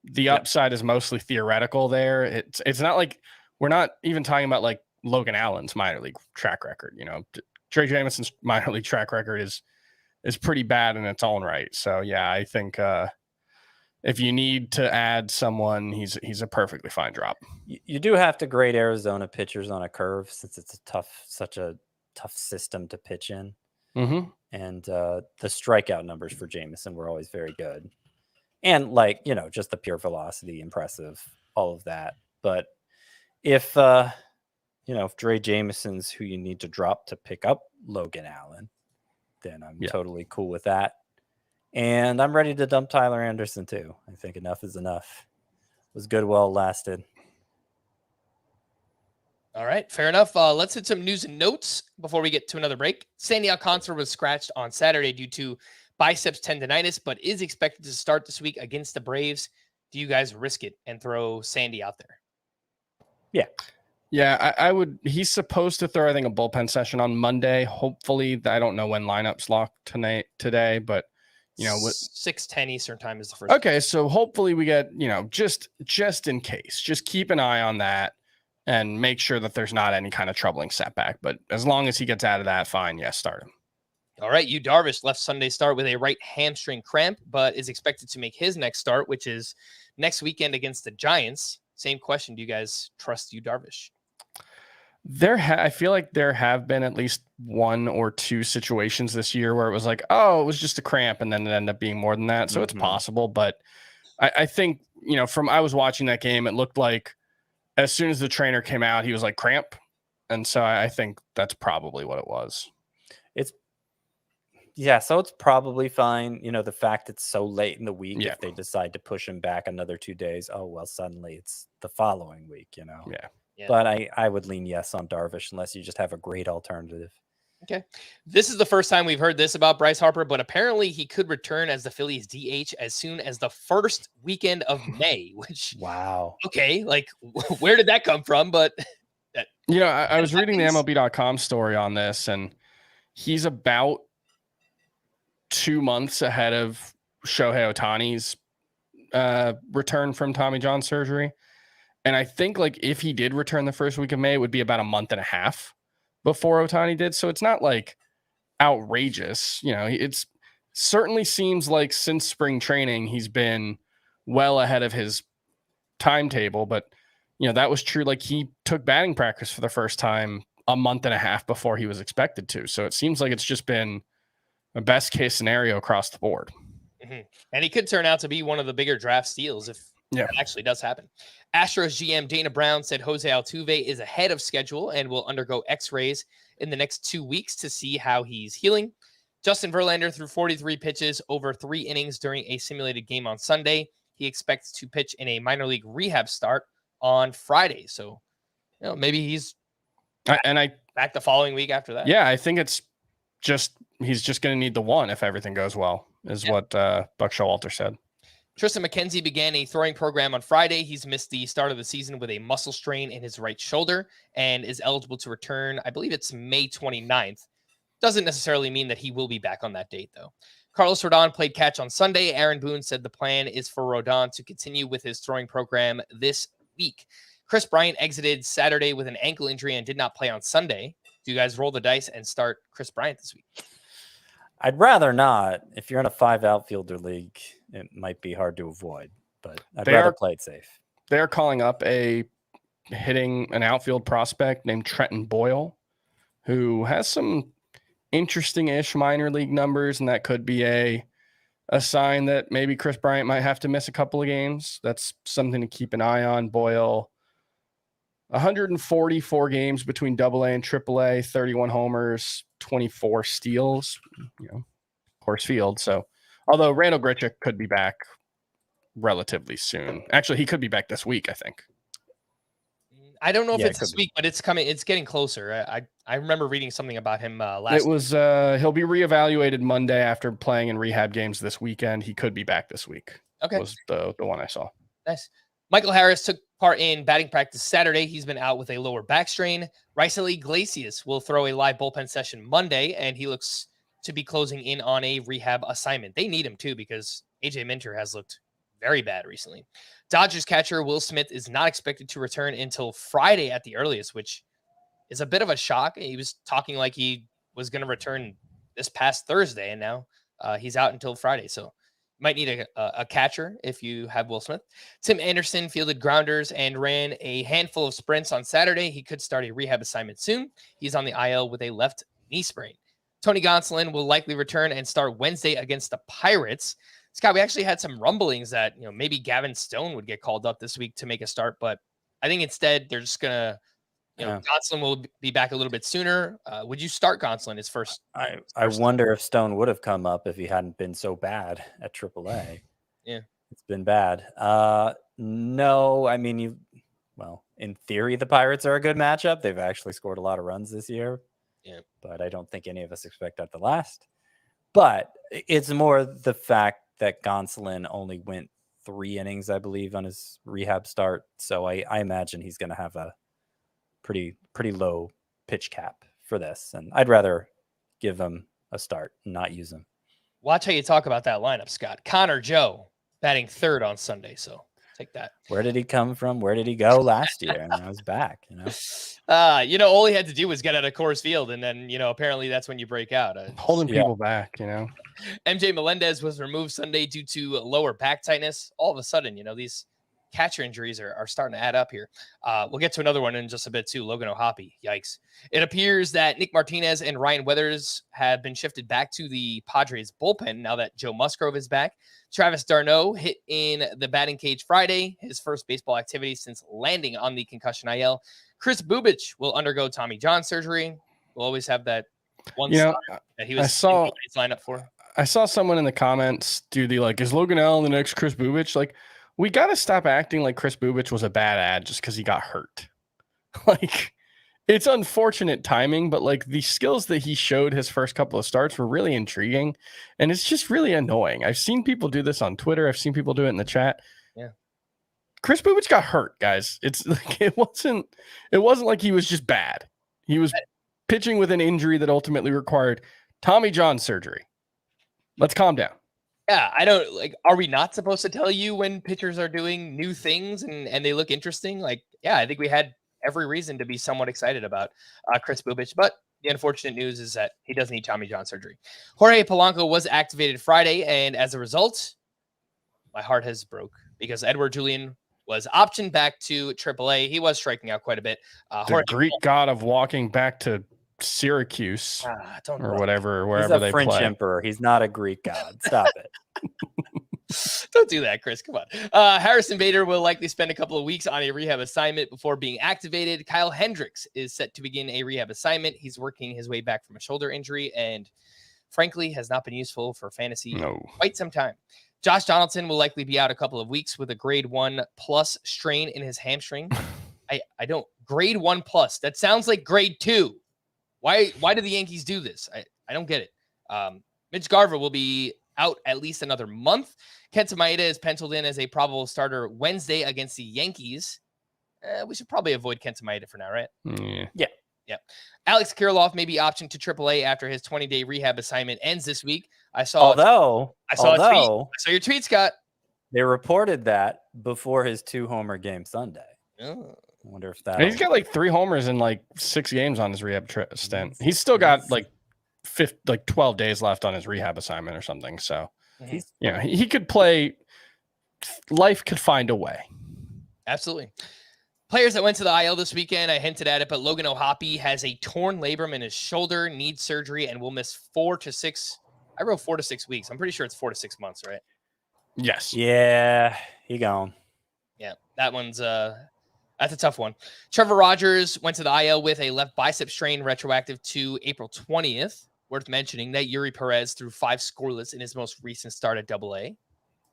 The upside is mostly theoretical there. It's not like we're not even talking about like Logan Allen's minor league track record. Dre Jameson's minor league track record is pretty bad in its own right. So yeah, I think if you need to add someone, he's a perfectly fine drop. You do have to grade Arizona pitchers on a curve since it's such a tough system to pitch in. Mm-hmm. And the strikeout numbers for Jameson were always very good. And just the pure velocity, impressive, all of that. But if Dre Jameson's who you need to drop to pick up Logan Allen, then I'm totally cool with that. And I'm ready to dump Tyler Anderson too. I think enough is enough. It was good while it lasted. All right, fair enough. Let's hit some news and notes before we get to another break. Sandy Alcantara was scratched on Saturday due to biceps tendonitis, but is expected to start this week against the Braves. Do you guys risk it and throw Sandy out there? Yeah, I would. He's supposed to throw, I think, a bullpen session on Monday. Hopefully, I don't know when lineups locked today, but 6:10 Eastern time is the first. Okay, so hopefully we get just in case, just keep an eye on that and make sure that there's not any kind of troubling setback. But as long as he gets out of that, fine. Yes, start him. All right, Yu Darvish left Sunday's start with a right hamstring cramp, but is expected to make his next start, which is next weekend against the Giants. Same question: do you guys trust Yu Darvish? I feel like there have been at least 1 or 2 situations this year where it was like, oh, it was just a cramp, and then it ended up being more than that. So it's possible, but I think I was watching that game, it looked like as soon as the trainer came out, he was like cramp, and so I think that's probably what it was. So it's probably fine. The fact it's so late in the week, if they decide to push him back another 2 days, oh, well, suddenly it's the following week, Yeah. But I would lean yes on Darvish unless you just have a great alternative. Okay. This is the first time we've heard this about Bryce Harper, but apparently he could return as the Phillies DH as soon as the first weekend of May, which, wow. Okay. Where did that come from? But I was reading the MLB.com story on this, and he's about 2 months ahead of Shohei Ohtani's return from Tommy John surgery. And I think like if he did return the first week of May, it would be about a month and a half before Ohtani did. So it's not like outrageous. It's certainly seems like since spring training, he's been well ahead of his timetable. But, that was true. Like he took batting practice for the first time a month and a half before he was expected to. So it seems like it's just been a best case scenario across the board. Mm-hmm. And he could turn out to be one of the bigger draft steals if it actually does happen. Astros GM Dana Brown said Jose Altuve is ahead of schedule and will undergo x-rays in the next 2 weeks to see how he's healing. Justin Verlander threw 43 pitches over 3 innings during a simulated game on Sunday. He expects to pitch in a minor league rehab start on Friday. So, maybe he's back the following week after that. Yeah, I think it's he's just going to need the one if everything goes well, is what Buck Showalter said. Tristan McKenzie began a throwing program on Friday. He's missed the start of the season with a muscle strain in his right shoulder and is eligible to return. I believe it's May 29th. Doesn't necessarily mean that he will be back on that date, though. Carlos Rodon played catch on Sunday. Aaron Boone said the plan is for Rodon to continue with his throwing program this week. Chris Bryant exited Saturday with an ankle injury and did not play on Sunday. Do you guys roll the dice and start Chris Bryant this week? I'd rather not. If you're in a 5 outfielder league, it might be hard to avoid, but I'd rather play it safe. They're calling up hitting an outfield prospect named Trenton Boyle, who has some interesting-ish minor league numbers, and that could be a sign that maybe Chris Bryant might have to miss a couple of games. That's something to keep an eye on. Boyle, 144 games between AA and AAA, 31 homers, 24 steals, Coors Field. So, although Randall Grichuk could be back relatively soon. Actually, he could be back this week, I think. I don't know if it's this week, but it's coming. It's getting closer. I remember reading something about him last. It was he'll be reevaluated Monday after playing in rehab games this weekend. He could be back this week. Okay, was the one I saw. Nice. Michael Harris took part in batting practice Saturday. He's been out with a lower back strain. Raisel Iglesias will throw a live bullpen session Monday, and he looks to be closing in on a rehab assignment. They need him too because AJ Minter has looked very bad recently. Dodgers catcher Will Smith is not expected to return until Friday at the earliest, which is a bit of a shock. He was talking like he was going to return this past Thursday, and now he's out until Friday. So you might need a catcher if you have Will Smith. Tim Anderson fielded grounders and ran a handful of sprints on Saturday. He could start a rehab assignment soon. He's on the IL with a left knee sprain. Tony Gonsolin will likely return and start Wednesday against the Pirates. Scott, we actually had some rumblings that, maybe Gavin Stone would get called up this week to make a start, but I think instead they're just going to, Gonsolin will be back a little bit sooner. Would you start Gonsolin his first? I wonder if Stone would have come up if he hadn't been so bad at AAA. Yeah. It's been bad. No, I mean, in theory, the Pirates are a good matchup. They've actually scored a lot of runs this year. Yeah. But I don't think any of us expect that to last. But it's more the fact that Gonsolin only went 3 innings, I believe, on his rehab start. So I imagine he's going to have a pretty low pitch cap for this. And I'd rather give him a start and not use him. Watch how you talk about that lineup, Scott. Connor Joe batting third on Sunday. So take that. Where did he come from? Where did he go last year? And I was back, all he had to do was get out of Coors Field. And then, apparently that's when you break out. Holding people back, MJ Melendez was removed Sunday due to lower back tightness. All of a sudden, these catcher injuries are starting to add up here. We'll get to another one in just a bit too. Logan O'Hoppe. Yikes. It appears that Nick Martinez and Ryan Weathers have been shifted back to the Padres bullpen now that Joe Musgrove is back. Travis d'Arnaud hit in the batting cage Friday, his first baseball activity since landing on the concussion IL. Chris Bubich will undergo Tommy John surgery. We'll always have that one that he was lined up for. I saw someone in the comments do is Logan Allen the next Chris Bubich? We got to stop acting like Chris Bubich was a bad ad just because he got hurt. It's unfortunate timing, but the skills that he showed his first couple of starts were really intriguing, and it's just really annoying. I've seen people do this on Twitter. I've seen people do it in the chat. Yeah. Chris Bubich got hurt, guys. It's like it wasn't like he was just bad. He was pitching with an injury that ultimately required Tommy John surgery. Let's calm down. Yeah, I don't like. Are we not supposed to tell you when pitchers are doing new things and they look interesting? Like, yeah, I think we had every reason to be somewhat excited about Chris Bubich, but the unfortunate news is that he does need Tommy John surgery. Jorge Polanco was activated Friday, and as a result, my heart has broke because Edward Julian was optioned back to AAA. He was striking out quite a bit. The Greek god of walking back to Syracuse or whatever, wherever they play. He's a French emperor. He's not a Greek god. Stop it. Don't do that, Chris. Come on. Harrison Bader will likely spend a couple of weeks on a rehab assignment before being activated. Kyle Hendricks is set to begin a rehab assignment. He's working his way back from a shoulder injury and, frankly, has not been useful for fantasy in quite some time. Josh Donaldson will likely be out a couple of weeks with a grade 1+ strain in his hamstring. I don't grade 1+. That sounds like grade 2. Why do the Yankees do this? I don't get it. Mitch Garver will be out at least another month. Kenta Maeda is penciled in as a probable starter Wednesday against the Yankees. We should probably avoid Kenta Maeda for now, right? Yeah. Alex Kirilloff may be optioned to AAA after his 20-day rehab assignment ends this week. I saw your tweet, Scott. They reported that before his 2-homer game Sunday. Oh. I wonder if that he's got like 3 homers in like 6 games on his rehab stint. He's still got like 12 days left on his rehab assignment or something. So he could play. Life could find a way. Absolutely. Players that went to the IL this weekend, I hinted at it, but Logan Allen has a torn labrum in his shoulder, needs surgery, and will miss 4 to 6. I wrote 4 to 6 weeks. I'm pretty sure it's 4 to 6 months, right? Yes. Yeah, he gone. Yeah, that one's that's a tough one. Trevor Rogers went to the IL with a left bicep strain retroactive to April 20th. Worth mentioning that Yuri Perez threw 5 scoreless in his most recent start at AA.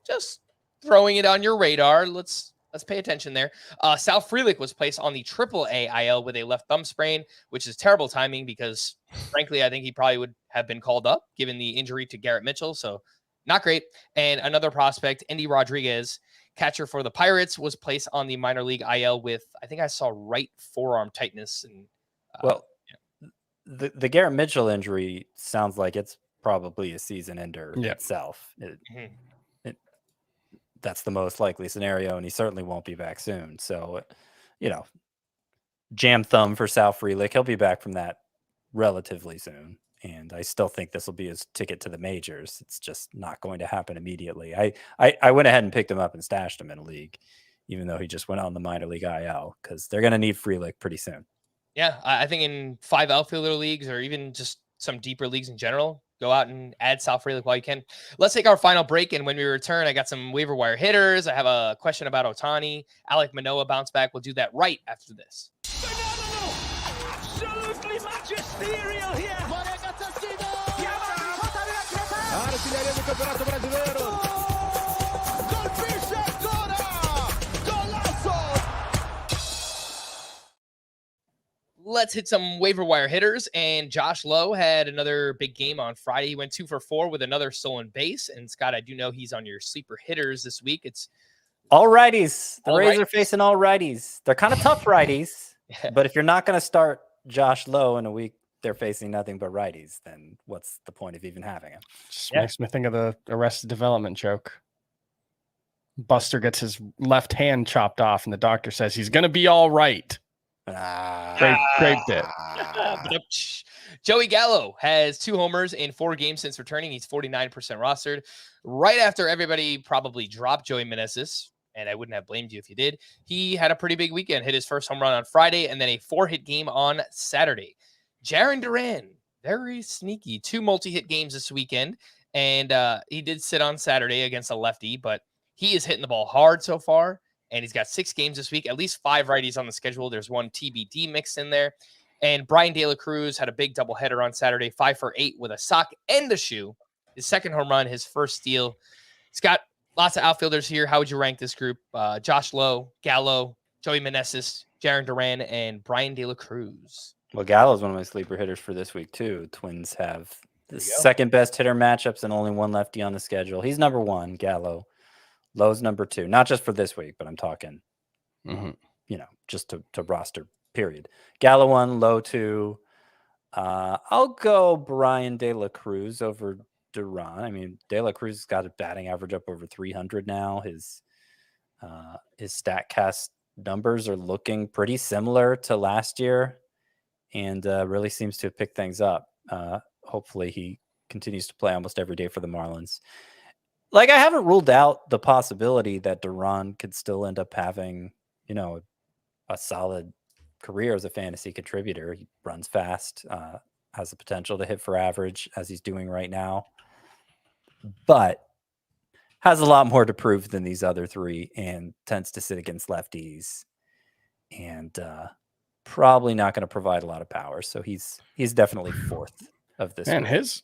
Just throwing it on your radar. Let's pay attention there. Sal Frelick was placed on the AAA IL with a left thumb sprain, which is terrible timing because, frankly, I think he probably would have been called up given the injury to Garrett Mitchell. So not great. And another prospect, Andy Rodriguez, catcher for the Pirates, was placed on the minor league IL with, I think I saw right forearm tightness. And the Garrett Mitchell injury sounds like it's probably a season ender itself. That's the most likely scenario, and he certainly won't be back soon. So, jam thumb for Sal Frelick. He'll be back from that relatively soon. And I still think this will be his ticket to the majors. It's just not going to happen immediately. I went ahead and picked him up and stashed him in a league, even though he just went on the minor league IL, because they're going to need Frelick pretty soon. Yeah, I think in 5 outfielder leagues or even just some deeper leagues in general, go out and add Sal Frelick while you can. Let's take our final break, and when we return, I got some waiver wire hitters. I have a question about Ohtani. Alek Manoah bounce back. We'll do that right after this. Absolutely magisterial here. Let's hit some waiver wire hitters. And Josh Lowe had another big game on Friday. He went 2 for 4 with another stolen base. And Scott, I do know he's on your sleeper hitters this week. It's all righties. The Rays are facing all righties. They're kind of tough righties, but if you're not going to start Josh Lowe in a week they're facing nothing but righties, then what's the point of even having him? Just makes me think of the Arrested Development joke. Buster gets his left hand chopped off, and the doctor says he's going to be all right. Great bit. Joey Gallo has 2 homers in 4 games since returning. He's 49% rostered. Right after everybody probably dropped Joey Meneses, and I wouldn't have blamed you if you did, he had a pretty big weekend. Hit his first home run on Friday, and then a 4-hit game on Saturday. Jarren Duran, very sneaky. 2 multi-hit games this weekend, and he did sit on Saturday against a lefty, but he is hitting the ball hard so far, and he's got 6 games this week, at least 5 righties on the schedule. There's 1 TBD mixed in there. And Brian De La Cruz had a big doubleheader on Saturday, 5 for 8 with a sock and a shoe. His second home run, his first steal. He's got lots of outfielders here. How would you rank this group? Josh Lowe, Gallo, Joey Meneses, Jarren Duran, and Brian De La Cruz. Well, Gallo is one of my sleeper hitters for this week, too. Twins have the second best hitter matchups and only 1 lefty on the schedule. He's number 1, Gallo. Lowe's number 2, not just for this week, but I'm talking, Mhm. Just to roster period. Gallo 1, Lowe 2. I'll go Brian De La Cruz over Duran. I mean, De La Cruz has got a batting average up over 300 now. His StatCast numbers are looking pretty similar to last year, and really seems to have picked things up. Hopefully he continues to play almost every day for the Marlins. Like, I haven't ruled out the possibility that Duran could still end up having, a solid career as a fantasy contributor. He runs fast, has the potential to hit for average as he's doing right now, but has a lot more to prove than these other 3 and tends to sit against lefties and probably not going to provide a lot of power. So he's definitely 4th of this. Man, week.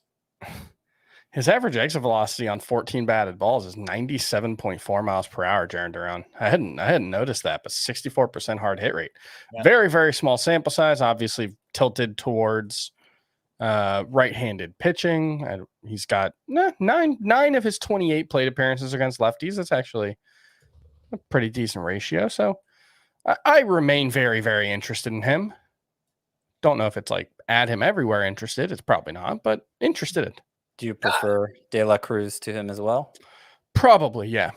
his average exit velocity on 14 batted balls is 97.4 miles per hour, Jarren Duran. I hadn't noticed that, but 64% hard hit rate. Yeah. Very, very small sample size, obviously tilted towards right-handed pitching. And he's got nine of his 28 plate appearances against lefties. That's actually a pretty decent ratio. So I remain very, very interested in him. Don't know if it's like add him everywhere interested. It's probably not, but interested in. Do you prefer De La Cruz to him as well? Probably, yeah.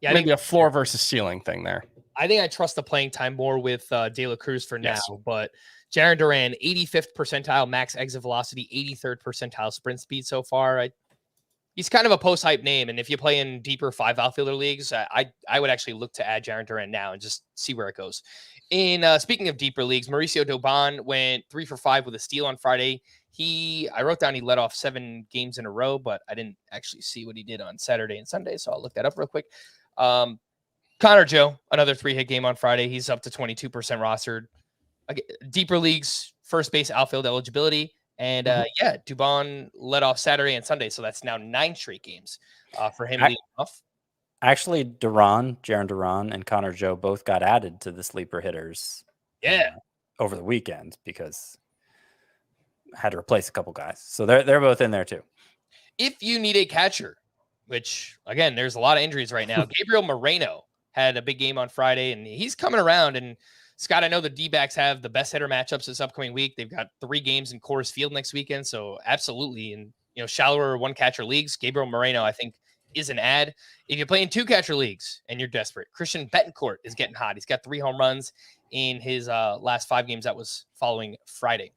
Yeah, maybe a floor versus ceiling thing there. I think I trust the playing time more with De La Cruz for now, but Jarren Duran, 85th percentile max exit velocity, 83rd percentile sprint speed so far. He's kind of a post-hype name, and if you play in deeper 5 outfielder leagues, I would actually look to add Jarren Duran now and just see where it goes. In speaking of deeper leagues, Mauricio Doban went 3 for 5 with a steal on Friday. I wrote down he led off 7 games in a row, but I didn't actually see what he did on Saturday and Sunday, so I'll look that up real quick. Connor Joe, another 3-hit game on Friday. He's up to 22% rostered. Deeper leagues, first base outfield eligibility. And Dubon led off Saturday and Sunday, so that's now 9 straight games for him leading off. Actually, Jarren Duran, and Connor Joe both got added to the sleeper hitters. Over the weekend because I had to replace a couple guys, so they're both in there too. If you need a catcher, which again, there's a lot of injuries right now. Gabriel Moreno had a big game on Friday, and he's coming around. And Scott, I know the D-backs have the best hitter matchups this upcoming week. They've got 3 games in Coors Field next weekend, so absolutely. And shallower 1-catcher leagues, Gabriel Moreno, I think, is an ad. If you play in 2-catcher leagues and you're desperate, Christian Betancourt is getting hot. He's got 3 home runs in his last 5 games that was following Friday.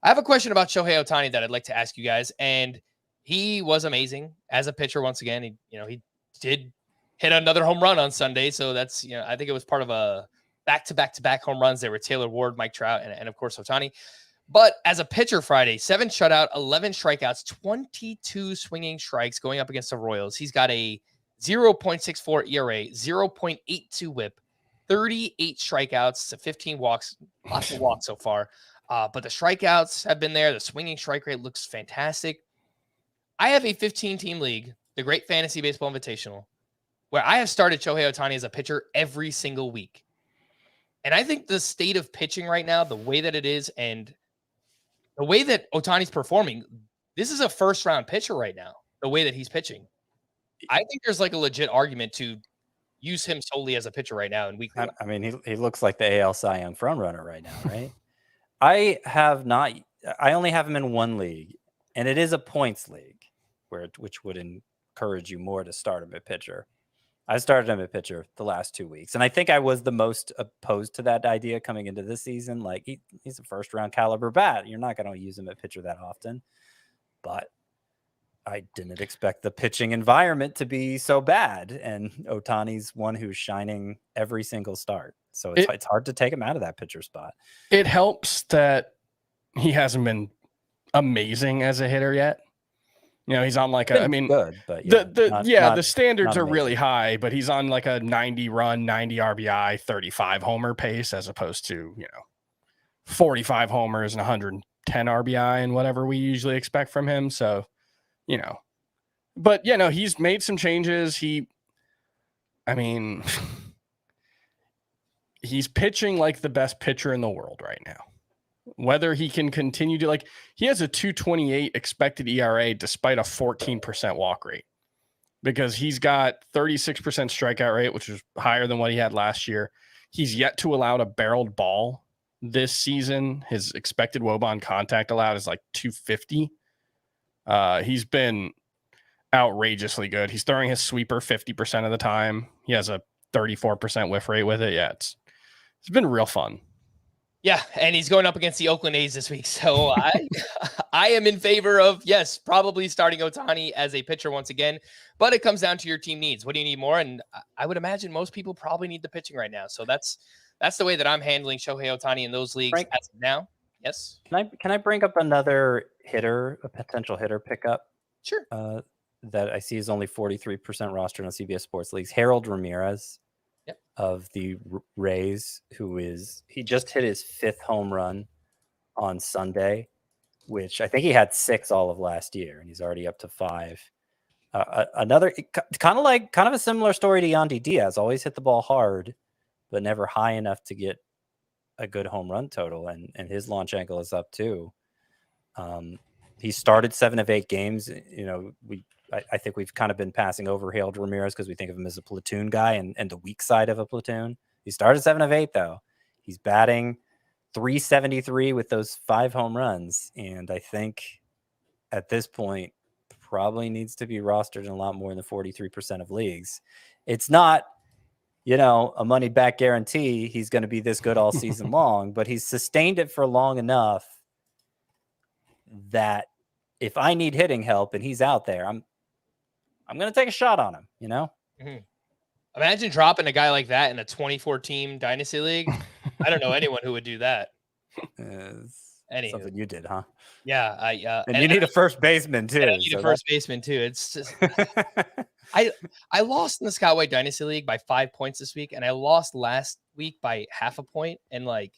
I have a question about Shohei Ohtani that I'd like to ask you guys, and he was amazing as a pitcher once again. He did hit another home run on Sunday, so that's I think it was part of a back-to-back home runs. There were Taylor Ward, Mike Trout, and of course Ohtani. But as a pitcher Friday, 7 shutout, 11 strikeouts, 22 swinging strikes going up against the Royals. He's got a 0.64 ERA, 0.82 WHIP, 38 strikeouts, 15 walks, lots of walks so far. But the strikeouts have been there. The swinging strike rate looks fantastic. I have a 15-team league, the Great Fantasy Baseball Invitational, where I have started Shohei Ohtani as a pitcher every single week. And I think the state of pitching right now, the way that it is, and the way that Ohtani's performing, this is a first-round pitcher right now, the way that he's pitching. I think there's like a legit argument to use him solely as a pitcher right now in week 1. I mean, he looks like the AL Cy Young frontrunner right now, right? I only have him in 1 league, and it is a points league, which would encourage you more to start him at pitcher. I started him at pitcher the last 2 weeks, and I think I was the most opposed to that idea coming into this season. Like, he's a first-round caliber bat. You're not going to use him at pitcher that often, but I didn't expect the pitching environment to be so bad, and Ohtani's one who's shining every single start. So it's hard to take him out of that pitcher spot. It helps that he hasn't been amazing as a hitter yet. He's on like good, but the standards are really high, but he's on like a 90 run, 90 RBI, 35 homer pace as opposed to, 45 homers and 110 RBI and whatever we usually expect from him. So, but he's made some changes. He's pitching like the best pitcher in the world right now. Whether he can continue to he has a 2.28 expected ERA despite a 14% walk rate. because he's got 36% strikeout rate, which is higher than what he had last year. He's yet to allow a barreled ball this season. His expected WOBA on contact allowed is like 250. He's been outrageously good. He's throwing his sweeper 50% of the time. He has a 34% whiff rate with it. Yeah, it's been real fun. Yeah, and he's going up against the Oakland A's this week. So I am in favor of, yes, probably starting Ohtani as a pitcher once again, but it comes down to your team needs. What do you need more? And I would imagine most people probably need the pitching right now. So that's the way that I'm handling Shohei Ohtani in those leagues as of now. Yes. Can I bring up another hitter, a potential hitter pickup? Sure. That I see is only 43% rostered on CBS Sports Leagues. Harold Ramirez of the Rays, he just hit his 5th home run on Sunday, which I think he had 6 all of last year, and he's already up to 5. Another kind of a similar story to Yandy Diaz. Always hit the ball hard, but never high enough to get a good home run total, and his launch angle is up too. He started 7 of 8 games. You know, I think we've kind of been passing over Harold Ramirez because we think of him as a platoon guy and the weak side of a platoon. He started 7 of 8 though. He's batting .373 with those 5 home runs, and I think at this point probably needs to be rostered in a lot more than 43% of leagues. It's not, you know, a money back guarantee he's going to be this good all season long, but he's sustained it for long enough that if I need hitting help and he's out there, I'm going to take a shot on him, you know? Mm-hmm. Imagine dropping a guy like that in a 24-team dynasty league. I don't know anyone who would do that. Something you did, huh? Yeah, and you need a first baseman too. I need a first baseman too. It's just I lost in the Scott White Dynasty League by 5 points this week, and I lost last week by half a point, and like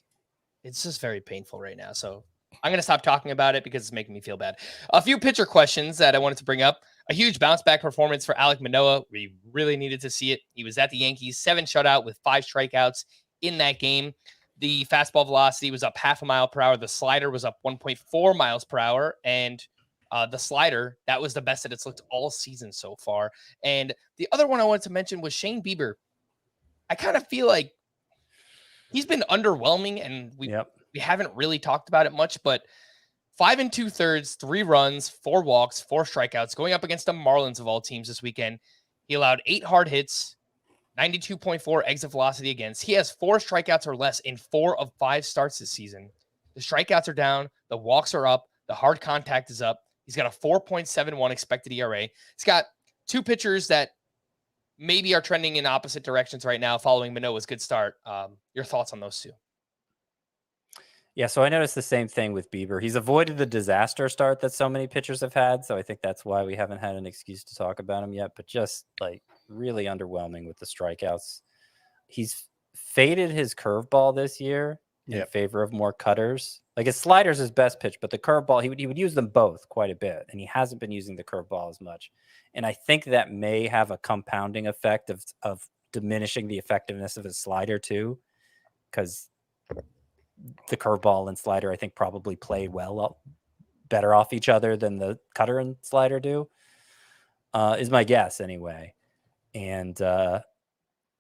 it's just very painful right now. So I'm going to stop talking about it because it's making me feel bad. A few pitcher questions that I wanted to bring up. A huge bounce back performance for Alek Manoah. We really needed to see it. He was at the Yankees, 7 shutout with 5 strikeouts in that game. The fastball velocity was up 0.5 mile per hour. The slider was up 1.4 miles per hour. And the slider, that was the best that it's looked all season so far. And the other one I wanted to mention was Shane Bieber. I kind of feel like he's been underwhelming, and we haven't really talked about it much, but 5 2/3, 3 runs, 4 walks, 4 strikeouts, going up against the Marlins of all teams this weekend. He allowed 8 hard hits, 92.4 exit velocity against. He has 4 strikeouts or less in 4 of 5 starts this season. The strikeouts are down, the walks are up, the hard contact is up. He's got a 4.71 expected ERA. He's got 2 pitchers that maybe are trending in opposite directions right now following Manoah's good start. Your thoughts on those 2? Yeah, so I noticed the same thing with Bieber. He's avoided the disaster start that so many pitchers have had, so I think that's why we haven't had an excuse to talk about him yet, but just like really underwhelming with the strikeouts. He's faded his curveball this year in favor of more cutters. Like his slider's his best pitch, but the curveball, he would use them both quite a bit, and he hasn't been using the curveball as much. And I think that may have a compounding effect of diminishing the effectiveness of his slider too, because the curveball and slider, I think, probably play better off each other than the cutter and slider do, is my guess anyway. And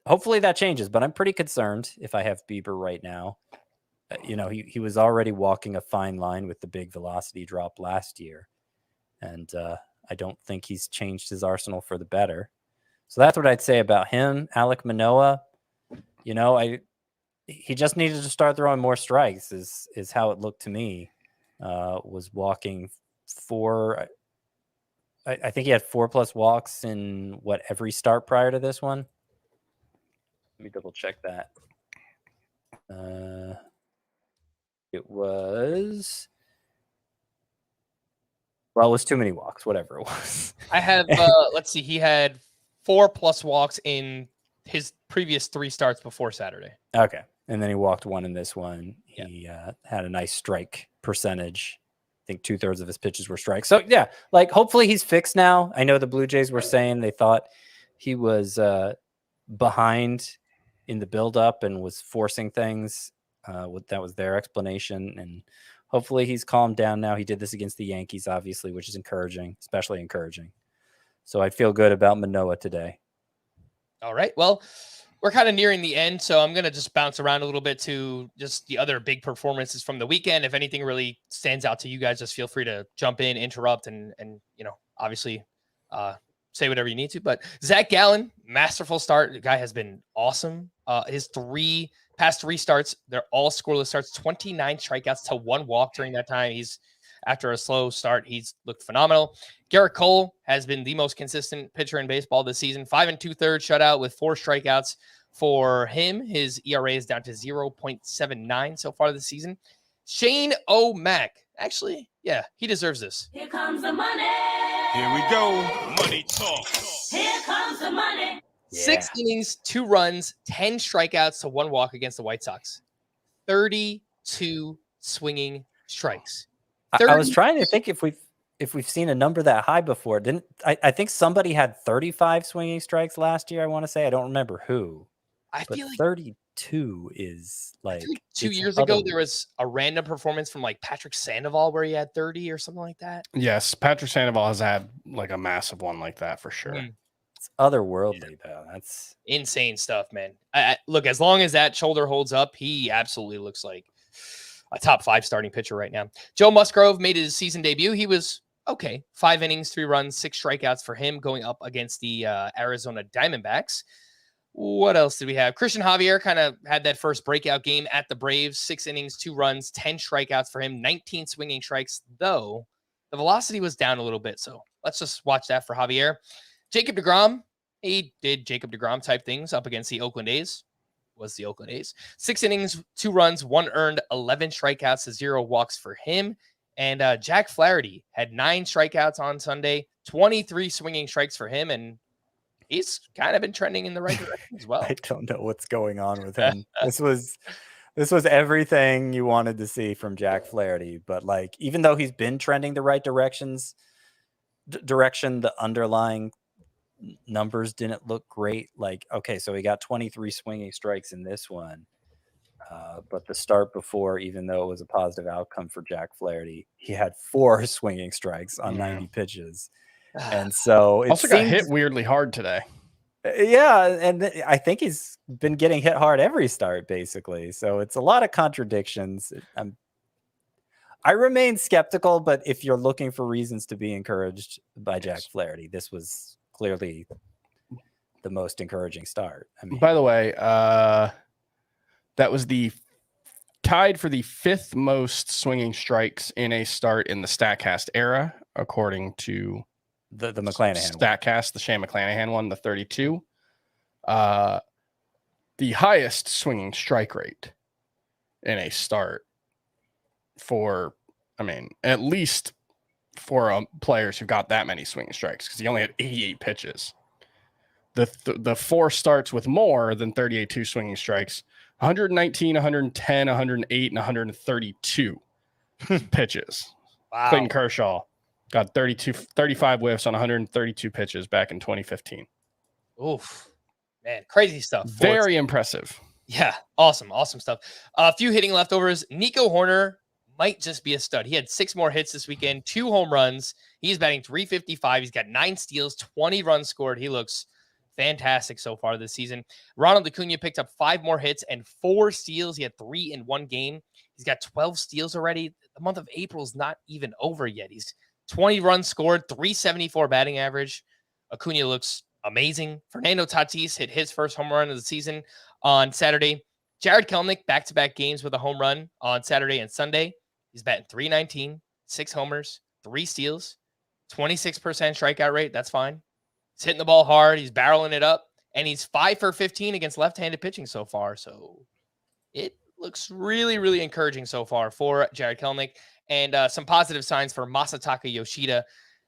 hopefully that changes, but I'm pretty concerned if I have Bieber right now. You know, he was already walking a fine line with the big velocity drop last year. And I don't think he's changed his arsenal for the better. So that's what I'd say about him. Alek Manoah, you know, he just needed to start throwing more strikes is how it looked to me. Was walking 4. I think he had 4+ walks in every start prior to this one. Let me double check that. It was too many walks, whatever it was. I have, let's see, he had 4+ walks in his previous 3 starts before Saturday. Okay. And then he walked 1 in this one. He had a nice strike percentage. I think 2/3 of his pitches were strikes. So yeah, like hopefully he's fixed now. I know the Blue Jays were saying they thought he was behind in the buildup and was forcing things. That was their explanation. And hopefully he's calmed down now. He did this against the Yankees, obviously, which is encouraging, especially encouraging. So I feel good about Manoah today. All right. Well, we're kind of nearing the end, so I'm going to just bounce around a little bit to just the other big performances from the weekend. If anything really stands out to you guys, just feel free to jump in, interrupt, and obviously say whatever you need to. But Zach Gallen, masterful start. The guy has been awesome. His past three starts, they're all scoreless starts, 29 strikeouts to 1 walk during that time. After a slow start, he's looked phenomenal. Garrett Cole has been the most consistent pitcher in baseball this season. 5 2/3 shutout with 4 strikeouts for him. His ERA is down to 0.79 so far this season. Shane O'Mac, actually, yeah, he deserves this. Here comes the money. Here we go. Money talk. Here comes the money. 6 innings, 2 runs, 10 strikeouts to 1 walk against the White Sox. 32 swinging strikes. I was trying to think if we've seen a number that high before. I think somebody had 35 swinging strikes last year, I want to say. I don't remember who. I feel like 32 is like 2 years ago there was a random performance from like Patrick Sandoval where he had 30 or something like that. Yes, Patrick Sandoval has had like a massive one like that for sure. It's otherworldly, though. That's insane stuff, man. Look, as long as that shoulder holds up, he absolutely looks like a top 5 starting pitcher right now. Joe Musgrove made his season debut. He was okay. 5 innings, 3 runs, 6 strikeouts for him going up against the Arizona Diamondbacks. What else did we have? Christian Javier kind of had that first breakout game at the Braves. 6 innings, 2 runs, 10 strikeouts for him, 19 swinging strikes, though the velocity was down a little bit. So let's just watch that for Javier. Jacob deGrom, he did Jacob deGrom type things up against the Oakland A's. 6 innings, 2 runs, 1 earned, 11 strikeouts to 0 walks for him. And Jack Flaherty had 9 strikeouts on Sunday, 23 swinging strikes for him. And he's kind of been trending in the right direction as well. I don't know what's going on with him. This was everything you wanted to see from Jack Flaherty. But like, even though he's been trending the right direction, the underlying numbers didn't look great. Like, okay, so he got 23 swinging strikes in this one. But the start before, even though it was a positive outcome for Jack Flaherty, he had 4 swinging strikes on 90 pitches. And so it also got hit weirdly hard today. Yeah, and I think he's been getting hit hard every start, basically. So it's a lot of contradictions. I remain skeptical, but if you're looking for reasons to be encouraged by Jack Flaherty, this was clearly the most encouraging start. I mean, by the way, that was tied for the 5th most swinging strikes in a start in the StatCast era, according to the McClanahan StatCast, the Shane McClanahan one, the 32. The highest swinging strike rate in a start for, at least for players who got that many swinging strikes, because he only had 88 pitches. The 4 starts with more than 38 swinging strikes, 119, 110, 108, and 132 pitches. Wow. Clayton Kershaw got 35 whiffs on 132 pitches back in 2015. Oof, man, crazy stuff. Very impressive. Yeah, awesome stuff. A few hitting leftovers. Nico Horner might just be a stud. He had 6 more hits this weekend, 2 home runs. He's batting .355. He's got 9 steals, 20 runs scored. He looks fantastic so far this season. Ronald Acuna picked up 5 more hits and 4 steals. He had 3 in 1 game. He's got 12 steals already. The month of April is not even over yet. He's 20 runs scored, .374 batting average. Acuna looks amazing. Fernando Tatis hit his first home run of the season on Saturday. Jared Kelenic, back-to-back games with a home run on Saturday and Sunday. He's batting .319, 6 homers, 3 steals, 26% strikeout rate. That's fine. He's hitting the ball hard. He's barreling it up. And he's 5 for 15 against left-handed pitching so far. So it looks really, really encouraging so far for Jared Kelenic. And some positive signs for Masataka Yoshida.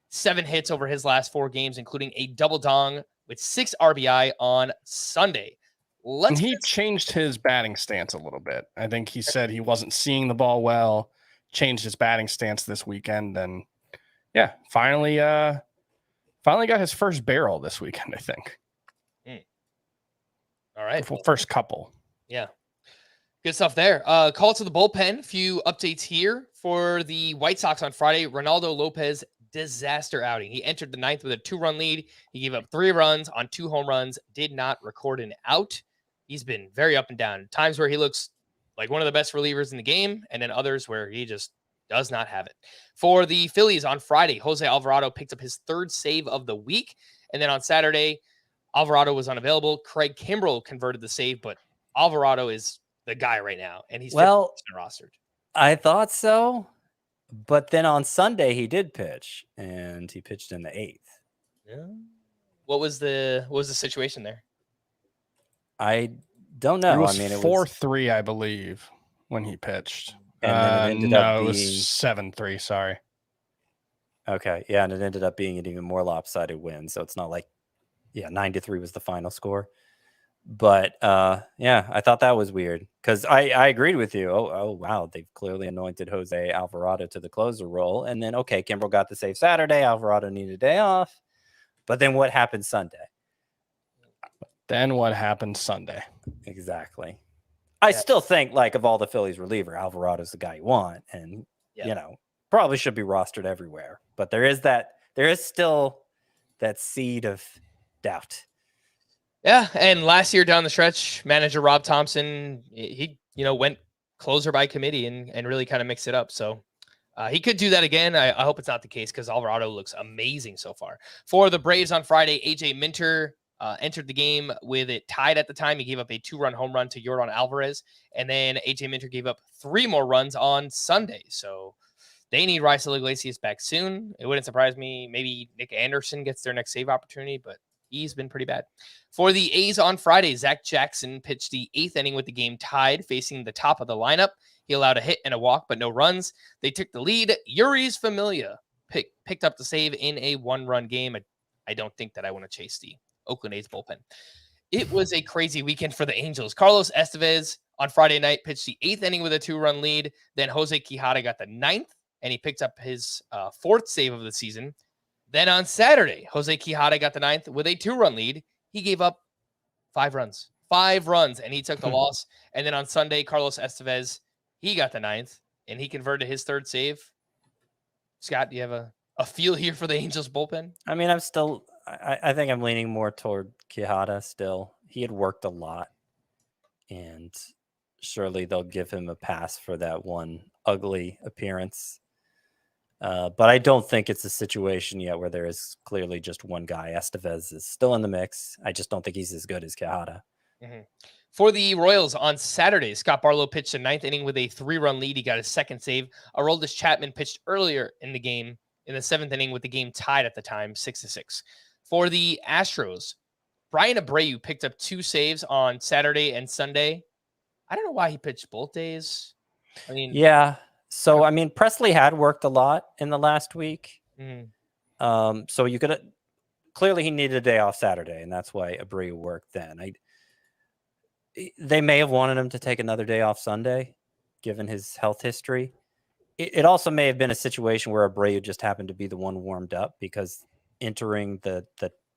7 hits over his last 4 games, including a double dong with 6 RBI on Sunday. He changed his batting stance a little bit. I think he said he wasn't seeing the ball well, changed his batting stance this weekend. And yeah, finally got his first barrel this weekend, I think. All right. First couple. Yeah. Good stuff there. Call to the bullpen. A few updates here for the White Sox on Friday. Ronaldo Lopez disaster outing. He entered the ninth with a 2-run lead. He gave up 3 runs on 2 home runs, did not record an out. He's been very up and down. Times where he looks like one of the best relievers in the game, and then others where he just does not have it. For the Phillies on Friday, Jose Alvarado picked up his 3rd save of the week. And then on Saturday, Alvarado was unavailable. Craig Kimbrell converted the save, but Alvarado is the guy right now, and he's 50% rostered. I thought so, but then on Sunday he did pitch, and he pitched in the 8th. Yeah. What was the situation there? I don't know. It was, I mean, it 4-3, I believe, when he pitched. And then it ended up it was being 7-3. Sorry. Okay, yeah, and it ended up being an even more lopsided win. So it's not like, 9-3 was the final score. But yeah, I thought that was weird because I agreed with you. Oh wow, they've clearly anointed Jose Alvarado to the closer role, and then Kimbrell got the save Saturday. Alvarado needed a day off, but then what happened Sunday? Exactly. I still think, like, of all the Phillies reliever, Alvarado's the guy you want, and probably should be rostered everywhere. But there is still that seed of doubt. Yeah, and last year down the stretch, manager Rob Thompson, he went closer by committee and really kind of mixed it up. So he could do that again. I hope it's not the case because Alvarado looks amazing so far. For the Braves on Friday, AJ Minter entered the game with it tied at the time. He gave up a 2-run home run to Yordan Alvarez, and then AJ Minter gave up 3 more runs on Sunday. So they need Raisel Iglesias back soon. It wouldn't surprise me. Maybe Nick Anderson gets their next save opportunity, but he's been pretty bad. For the A's on Friday, Zach Jackson pitched the 8th inning with the game tied, facing the top of the lineup. He allowed a hit and a walk, but no runs. They took the lead. Yuri's Familia picked up the save in a 1-run game. I don't think that I want to chase the Oakland A's bullpen. It was a crazy weekend for the Angels. Carlos Estevez on Friday night pitched the 8th inning with a 2-run lead. Then Jose Quijada got the 9th, and he picked up his 4th save of the season. Then on Saturday, Jose Quijada got the 9th with a 2-run lead. He gave up 5 runs, and he took the loss. And then on Sunday, Carlos Estevez, he got the 9th, and he converted his 3rd save. Scott, do you have a feel here for the Angels bullpen? I mean, I think I'm leaning more toward Quijada still. He had worked a lot, and surely they'll give him a pass for that one ugly appearance. But I don't think it's a situation yet where there is clearly just one guy. Estevez is still in the mix. I just don't think he's as good as Quijada. Mm-hmm. For the Royals on Saturday, Scott Barlow pitched a 9th inning with a 3-run lead. He got his 2nd save. Aroldis Chapman pitched earlier in the game in the 7th inning with the game tied at the time, 6-6. For the Astros, Brian Abreu picked up 2 saves on Saturday and Sunday. I don't know why he pitched both days. I mean, yeah. So, I mean, Presley had worked a lot in the last week. Mm-hmm. So you could clearly he needed a day off Saturday, and that's why Abreu worked then. They may have wanted him to take another day off Sunday, given his health history. It also may have been a situation where Abreu just happened to be the one warmed up because entering the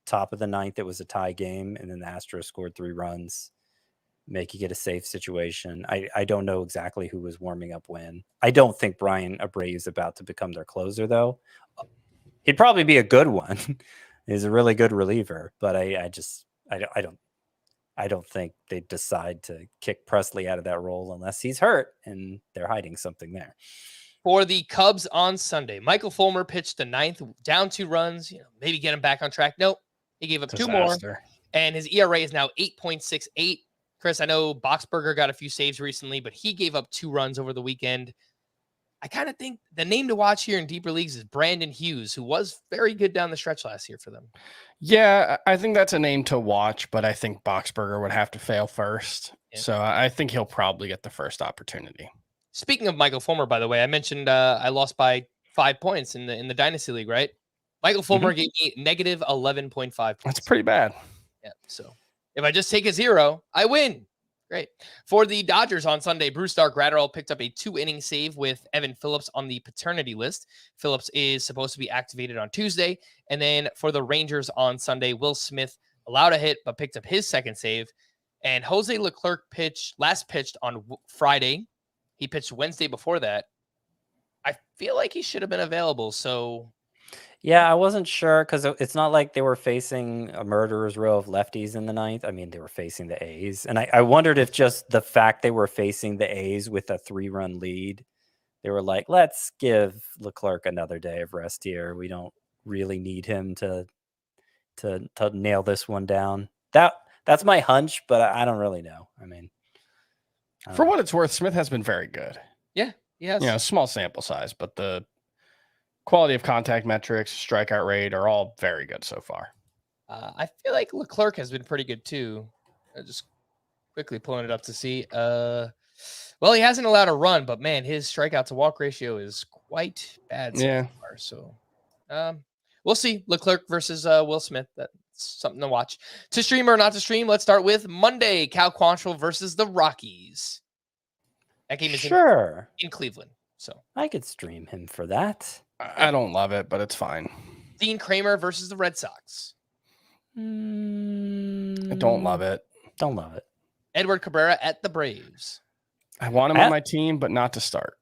top of the 9th, it was a tie game, and then the Astros scored 3 runs, making it a safe situation. I don't know exactly who was warming up when. I don't think Brian Abreu is about to become their closer, though. He'd probably be a good one. He's a really good reliever, but I don't think they decide to kick Presley out of that role unless he's hurt and they're hiding something there. For the Cubs on Sunday, Michael Fulmer pitched the 9th, down 2 runs, maybe get him back on track. Nope. He gave up 2 more, and his ERA is now 8.68. Chris, I know Boxberger got a few saves recently, but he gave up 2 runs over the weekend. I kind of think the name to watch here in deeper leagues is Brandon Hughes, who was very good down the stretch last year for them. Yeah, I think that's a name to watch, but I think Boxberger would have to fail first. Yeah. So I think he'll probably get the first opportunity. Speaking of Michael Fulmer, by the way, I mentioned I lost by 5 points in the Dynasty League, right? Michael Fulmer gave me negative 11.5 points. That's pretty bad. Yeah, so if I just take a 0, I win. Great. For the Dodgers on Sunday, Brusdar Graterol picked up a 2-inning save with Evan Phillips on the paternity list. Phillips is supposed to be activated on Tuesday. And then for the Rangers on Sunday, Will Smith allowed a hit but picked up his 2nd save. And Jose Leclerc last pitched on Friday. He pitched Wednesday before that. I feel like he should have been available. So Yeah, I wasn't sure because it's not like they were facing a murderer's row of lefties in the ninth. I mean, they were facing the A's. And I wondered if just the fact they were facing the A's with a 3-run lead, they were like, let's give Leclerc another day of rest here. We don't really need him to nail this one down. That's my hunch, but I don't really know. I mean, For what it's worth, Smith has been very good. Yeah. Yes. You know, small sample size, but the quality of contact metrics, strikeout rate are all very good so far. I feel like Leclerc has been pretty good too. Just quickly pulling it up to see. Well, he hasn't allowed a run, but man, his strikeout to walk ratio is quite bad so far. So we'll see. Leclerc versus Will Smith. That's something to watch. To stream or not to stream, let's start with Monday. Cal Quantrill versus the Rockies. That game is in Cleveland. So I could stream him for that. I don't love it, but it's fine. Dean Kramer versus the Red Sox. I don't love it. Don't love it. Edward Cabrera at the Braves. I want him on my team, but not to start.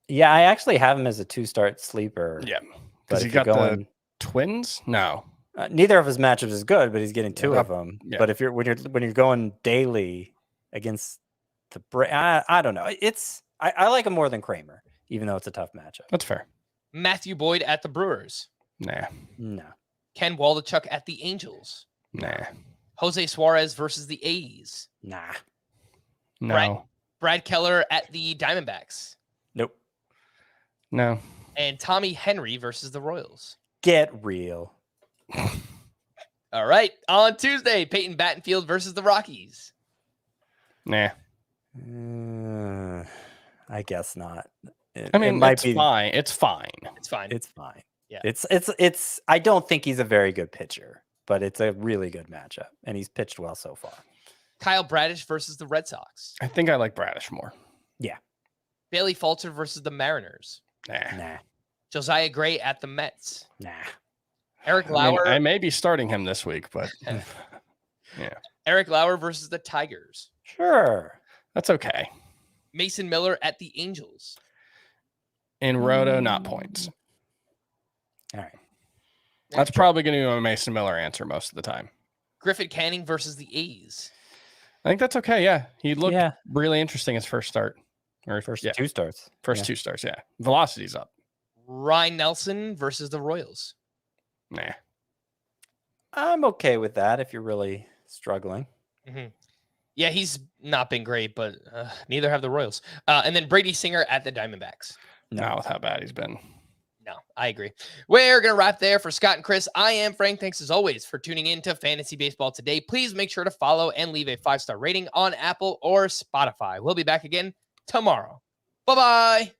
Yeah, I actually have him as a 2-start sleeper. Yeah. But Because he got the Twins? No. Neither of his matchups is good, but he's getting 2 of them. Yeah. But when you're going daily against the I don't know. I like him more than Kramer, even though it's a tough matchup. That's fair. Matthew Boyd at the Brewers. Nah. No. Ken Waldichuk at the Angels. Nah. Jose Suarez versus the A's. Nah. No. Brad Keller at the Diamondbacks. Nope. No. And Tommy Henry versus the Royals. Get real. All right. On Tuesday, Peyton Battenfield versus the Rockies. Nah. I guess not. I mean, it's fine. It's fine. It's fine. It's fine. Yeah. It's I don't think he's a very good pitcher, but it's a really good matchup, and he's pitched well so far. Kyle Bradish versus the Red Sox. I think I like Bradish more. Yeah. Bailey Falter versus the Mariners. Nah. Josiah Gray at the Mets. Nah. Eric Lauer. I may be starting him this week, but yeah. Eric Lauer versus the Tigers. Sure. That's okay. Mason Miller at the Angels. In Roto, not points. All right. That's probably going to be my Mason Miller answer most of the time. Griffin Canning versus the A's. I think that's okay. Yeah. He looked really interesting his first start. Or First 2 starts. First 2 starts, yeah. Velocity's up. Ryan Nelson versus the Royals. Nah. I'm okay with that if you're really struggling. Mm-hmm. Yeah, he's not been great, but neither have the Royals. And then Brady Singer at the Diamondbacks. Not with how bad he's been. No, I agree. We're going to wrap there for Scott and Chris. I am Frank. Thanks as always for tuning in to Fantasy Baseball today. Please make sure to follow and leave a 5-star rating on Apple or Spotify. We'll be back again tomorrow. Bye-bye.